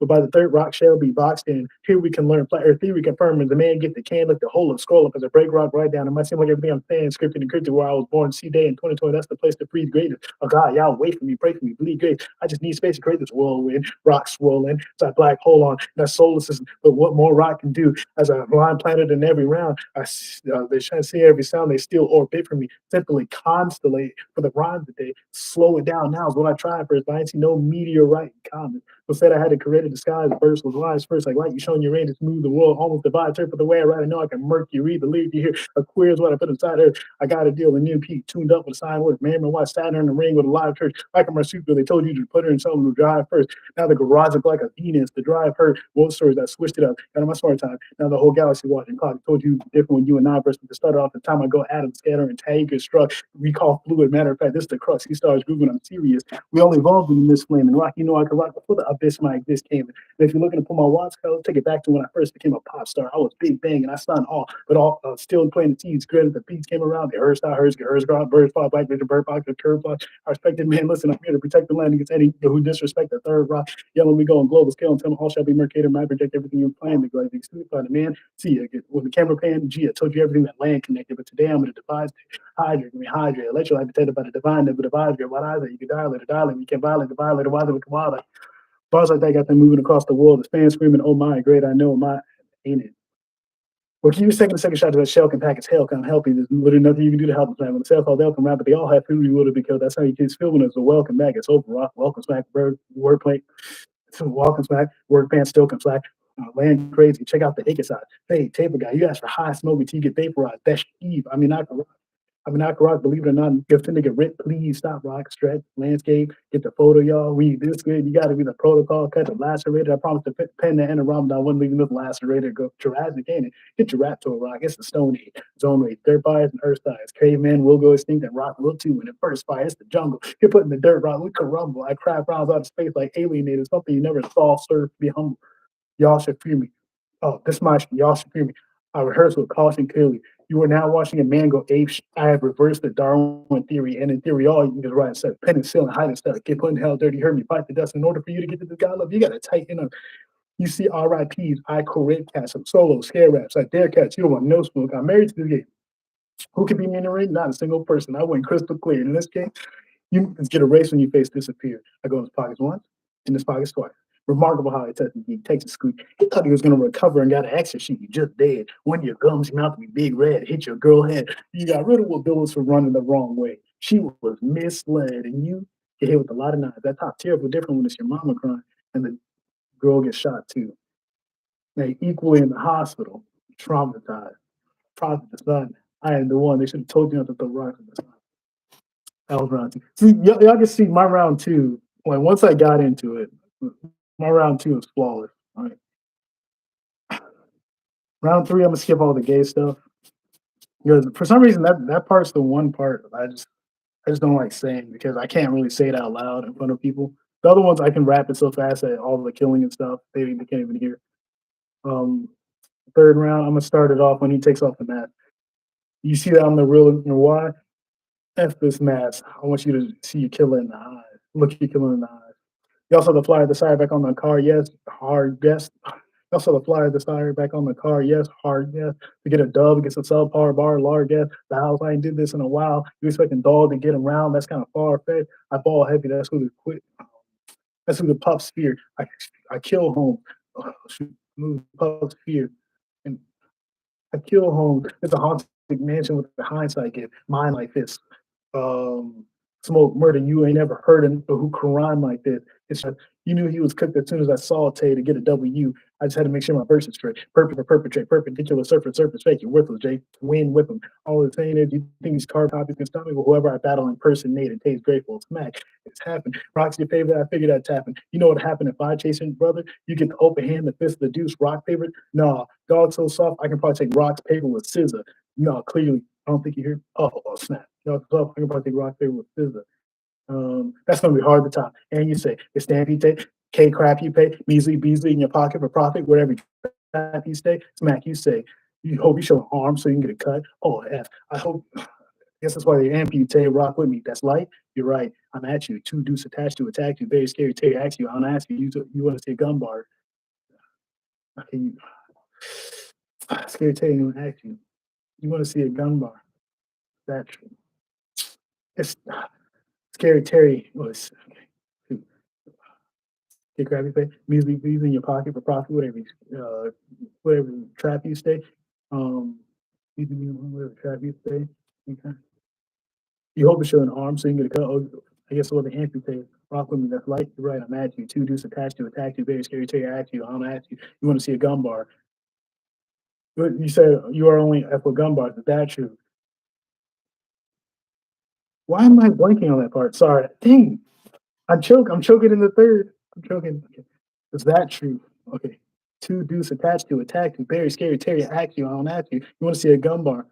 But by the third rock shall be boxed in. Here we can learn flat earth theory confirming the man get the can, look the hole and scroll up as a break rock right down. It might seem like everything I'm saying scripted and crypted where I was born. See day in 2020, that's the place to breathe greatest. Oh God, y'all wait for me, pray for me, bleed great. I just need space to create this whirlwind, rock swirling. It's a black hole on that solar system. But what more rock can do as a blind planet in every round? They try to see every sound they steal orbit from me. Simply constellate for the rhyme today. Slow it down now is what I tried first, but I ain't see no meteorite in common. Who said I had to create a disguise burst with lies first, like light you showing your rain to move the world, almost divide turf, but the way I write, I know I can murk you, read the lyric you hear. A queer is what I put inside her. I got a deal, a new peak, tuned up with a sign word. Man, watch Saturn in the ring with a live church. Like a marsupial, they told you to put her in something to drive first. Now the garage looked like a Venus to drive her. What stories I switched it up. Got on my smart time. Now the whole galaxy watching clock told you different when you and I versus to start off the time I go Adam scatter and tag and struck. Recall fluid. Matter of fact, this is the crux. He starts grooving. I'm serious. We all evolved in this flame and rock. I could rock before the abyss my exist came. And if you're looking to pull my watch code, take it back to when I first became a pop star. I was Big Bang and I signed all, but all still playing the teens. Granted, the beats came around. The Earth Star, Hers, Hers, God, Birds, Fly, Black, Victor, Bird Box, the Curve Box. I respected man. Listen, I'm here to protect the land against any who disrespect the third rock. Yellow, we go on global scale and tell them all shall be Mercator. I protect everything you're playing. The glad the man. See, when the camera pan, gee, I told you everything that land connected, but today I'm going to devise hydrate, hydrate, electrolyte potato by the divine, never divide your what either. You can dilate, you can violate the violator, why they come out. Bars like that got them moving across the world. The fans screaming, "Oh my, great! I know my ain't it." Well, can you taking a second shot to that shell can pack its hell? Can help you? There's literally nothing you can do to help them. When the cell called they'll come around, but they all have food you would have been killed. That's how you kids feeling as a welcome back. It's over. Rock, welcome smack, bird, wordplay, welcome smack, word pants still can slack. Land crazy. Check out the Icky side. Hey, table guy, you asked for high smoke until you get vaporized. That's Eve. Rock, believe it or not, you're finna get ripped. Please stop rock, stretch, landscape, get the photo, y'all. We this good. You gotta be the protocol, cut the lacerated. I promise to pen the end of Ramadan. I wouldn't leave this lacerated. Go Jurassic, ain't it? Get your rap to a rock. It's the Stone Age, Zone Rage, dirt fires and earth fires. Caveman will go extinct and rock will too. When it first fire, it's the jungle. You're putting the dirt rock, we could rumble. I craft rounds out of space like alienated, something you never saw, serve, be humble. Y'all should fear me. Oh, this much, y'all should fear me. I rehearse with caution clearly. You are now watching a man go ape. I have reversed the Darwin theory, and in theory, all you can just write and say penicillin, hiding stuff, get put in hell, dirty, hurt me, fight the dust. In order for you to get to this guy love, you gotta tighten up. You see RIPs, I correct cats, some solo scare raps, like dare cats. You don't want no smoke. I'm married to the game. Who could be me in the ring? Not a single person. I went crystal clear. In this case, you get erased when your face disappeared. I go in his pockets once, in his pockets twice. Remarkable how he touched me. He takes a squeak. He thought he was going to recover and got an extra sheet. You just dead. One of your gums, your mouth be big red. Hit your girl head. You got rid of what Bill was for running the wrong way. She was misled, and you get hit with a lot of knives. That top terrible different when it's your mama crying and the girl gets shot too. They equally in the hospital, traumatized. Prophet the son. I am the one. They should have told you not to throw rocks in the sun. That was round two. See, y'all can see my round two. Like once I got into it, my round two was flawless. All right. Round three, I'm gonna skip all the gay stuff because for some reason that part's the one part I just don't like saying because I can't really say it out loud in front of people. The other ones I can rap it so fast that all the killing and stuff they can't even hear. Um, third round, I'm gonna start it off when he takes off the mask. You see that I'm the real why? F this mask. I want you to see your killer in the eyes. Look your killer in the eyes. You also have the flyer decided back on the car, yes, hard yes. You also have the flyer decided back on the car, yes, hard yes. To get a dub against a subpar bar, large yes. The house I ain't did this in a while. You expecting dog to get him round? That's kind of far fetched. I ball heavy. That's who the quit. That's who the pups fear. I kill home. Shoot, move pups fear. And I kill home. It's a haunted mansion with the hindsight gift. Mine like this. um, Smoke murder. You ain't ever heard of who Quran like this. It's just, you knew he was cooked as soon as I saw Tay to get a W. I just had to make sure my verse is straight. Perfect for perpetrate, perpendicular surface fake. You're worthless, Jay. Win with him. All the saying is, you think these carbon copies can stop me? Well, whoever I battle in person made it tastes grateful. Smack. It's happened. Rock's your favorite. I figured that's happened. You know what happened if I chasing brother? You get the open hand, the fist of the deuce. Rock favorite? Nah, dog so soft. I can probably take Rock's paper with scissor. No, clearly I don't think you hear. Oh snap! No, I can probably take Rock paper with scissor. That's gonna be hard to top. And you say it's stamp you take, K crap you pay, measly Beasley in your pocket for profit, whatever trap you stay, smack you say. You hope you show an arm so you can get a cut. Oh F. I hope. I guess that's why they amputate. Rock with me. That's light. You're right. I'm at you. Two deuce attached to attack you. Very scary. Terry ask you. I'm ask you. You want to see a gun bar? Okay. Scary Terry gonna ask you. You want to see a gun bar? That's true. It's Scary Terry was okay. Get crabby pay, measly fees in your pocket for profit, whatever trap you stay. Whatever trap you stay. Okay. You hope to show an arm so you can get a cut. Oh, I guess what the amputate. Rock with me, that's light. You're right, I'm at you. Two deuce attached to attack you, very scary Terry at you. I'm at you. You want to see a gun bar. You said you are only F with gun bars. Is that true? Why am I blanking on that part? Sorry. Dang. I'm choking in the third. I'm choking. Okay. Is that true? Okay. Two deuce attached to attack you. Very scary. Terry act you. I don't ask you. You want to see a gun bar?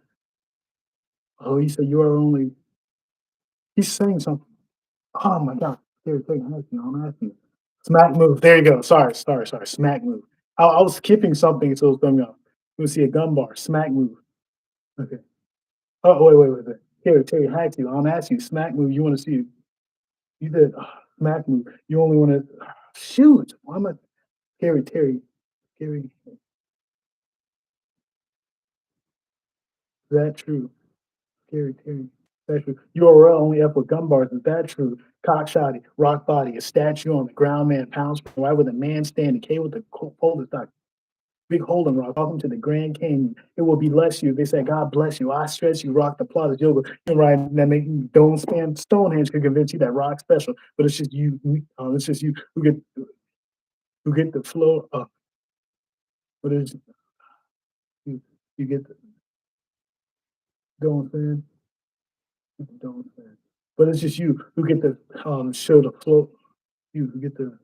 Oh, he said you are only. He's saying something. Oh my god. Terry, Terry, I ask you. I don't ask you. Smack move. There you go. Sorry. Smack move. I was skipping something, so it was coming up. You want to see a gun bar? Smack move. Okay. Oh wait. Terry, hack you. I don't ask you. Smack move. You want to see? You did smack move. You only want to shoot. Why am I? Terry. Is that true? Terry. That's true. URL only up with gun bars. Is that true? Cockshotty, rock body, a statue on the ground, man, pounds. Why would a man stand? K with the folder stock. Big hole in rock. Welcome to the Grand Canyon. It will be bless you. They say, God bless you. I stress you. Rock the plot of yoga. You're right. That make you don't spam Stonehenge could convince you that rock special, but it's just you. It's just you who get the flow up. But it's you get the don't fan. Don't fan. But it's just you who get the show the flow. You who get the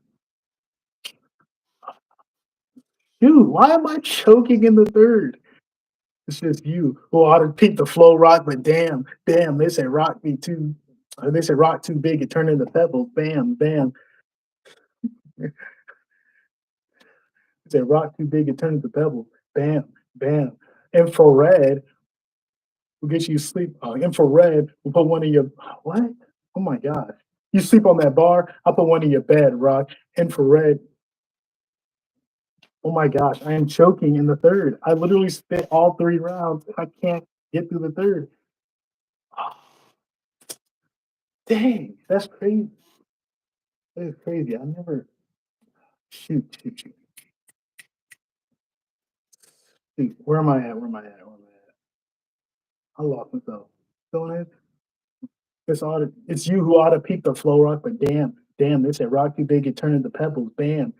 Dude, why am I choking in the third? It's just you who ought to pick the flow rock, but damn, they say rock me too. They say rock too big, it turned into pebbles. Bam. They say rock too big, it turned into pebbles. Bam. Infrared will get you sleep. Infrared will put one in your what? Oh my gosh. You sleep on that bar, I'll put one in your bed, rock. Infrared. Oh my gosh, I am choking in the third. I literally spit all 3 rounds. I can't get through the third. Oh, dang, that's crazy. That is crazy. I never shoot. Where am I at? I lost myself. Going ahead. It's you who ought to peep the flow rock, but damn, they said rock too big, it turned into pebbles. Bam.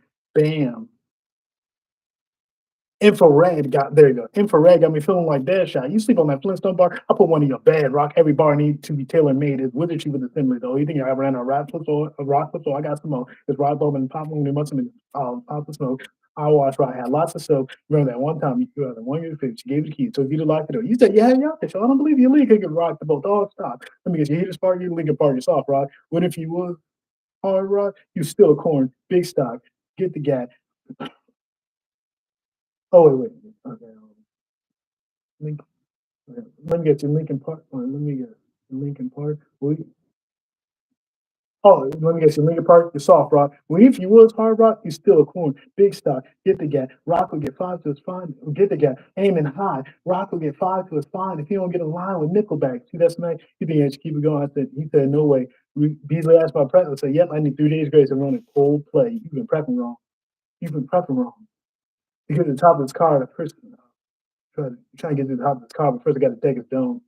Infrared got there you go. Infrared got me feeling like Deadshot. You sleep on that Flintstone bar, I put one in your bed, rock. Every bar needs to be tailor made. It's wizardry with assembly though. You think I ever ran a rap flip or a rock flip? So I got some more. It's rock bulb and pop moon and must have been pop the smoke. I watched rock had lots of soap. Remember that one time you had the one year fix, she gave you the key. So if you lock the door, you said you had your outfit. So I don't believe you league could rock the boat. Oh stop. Let me get you hit a spark, you league a part yourself, rock. What if you was hard rock? You still a corn, big stock, get the gat. Oh wait. Okay. Link, let me get you Lincoln Park. Let me get Lincoln Park. Oh, let me get you Lincoln Park, the soft rock. Well, if you was hard rock, you still a corn. Big stock, get the gap. Rock will get 5 to his fine. Get the gap. Aiming high. Rock will get 5 to his fine. If you don't get a line with Nickelback, see that smack? You think I should keep it going? He said, no way. Beasley asked about prep. I said, yep, I need 3 days grace and running cold play. You've been prepping wrong. You've been prepping wrong. You get to the top of this car, the first trying to get to the top of this car, but first I got to deck his dome.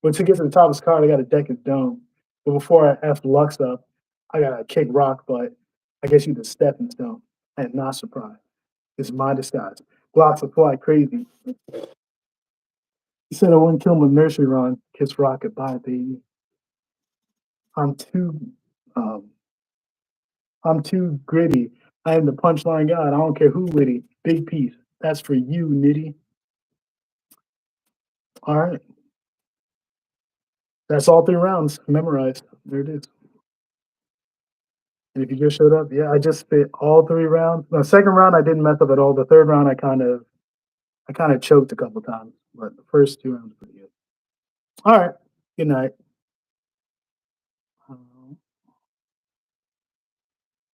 But to get to the top of his car, I got to deck his dome. But before I F Lux up, I got to kick rock, but I guess you the stepping stone. I am not surprised. It's my disguise. Glocks will fly crazy. He said I wouldn't kill him with nursery rhyme. Kiss rock goodbye, baby. I'm too um, I'm too gritty. I am the punchline god. I don't care who witty. Big piece. That's for you, Nitty. All right. That's all 3 rounds memorized. There it is. And if you just showed up, yeah, I just spit all 3 rounds. The second round I didn't mess up at all. The third round I kind of choked a couple times, but the first 2 rounds pretty good. All right. Good night.